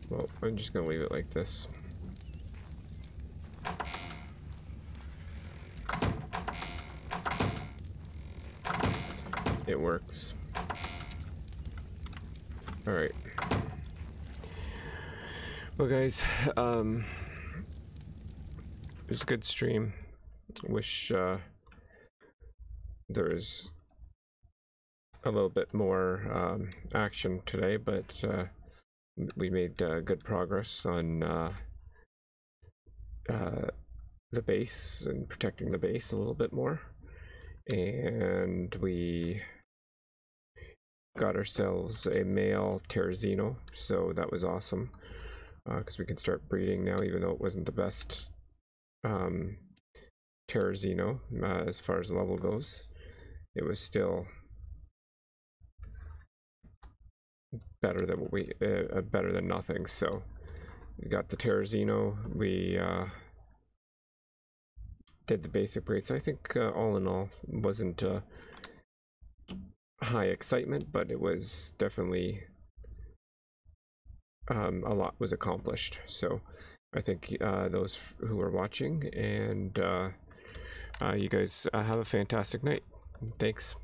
Well, I'm just gonna leave it like this. It works. All right. Well, guys, it was a good stream. Wish there was a little bit more action today, but we made good progress on the base and protecting the base a little bit more, and we got ourselves a male Terrazino, so that was awesome, because we can start breeding now, even though it wasn't the best Terrazino as far as level goes. It was still better than what we better than nothing. So we got the Terrazino. We did the basic breeds. I think all in all wasn't high excitement, but it was definitely a lot was accomplished. So I think those who are watching and you guys have a fantastic night. Thanks.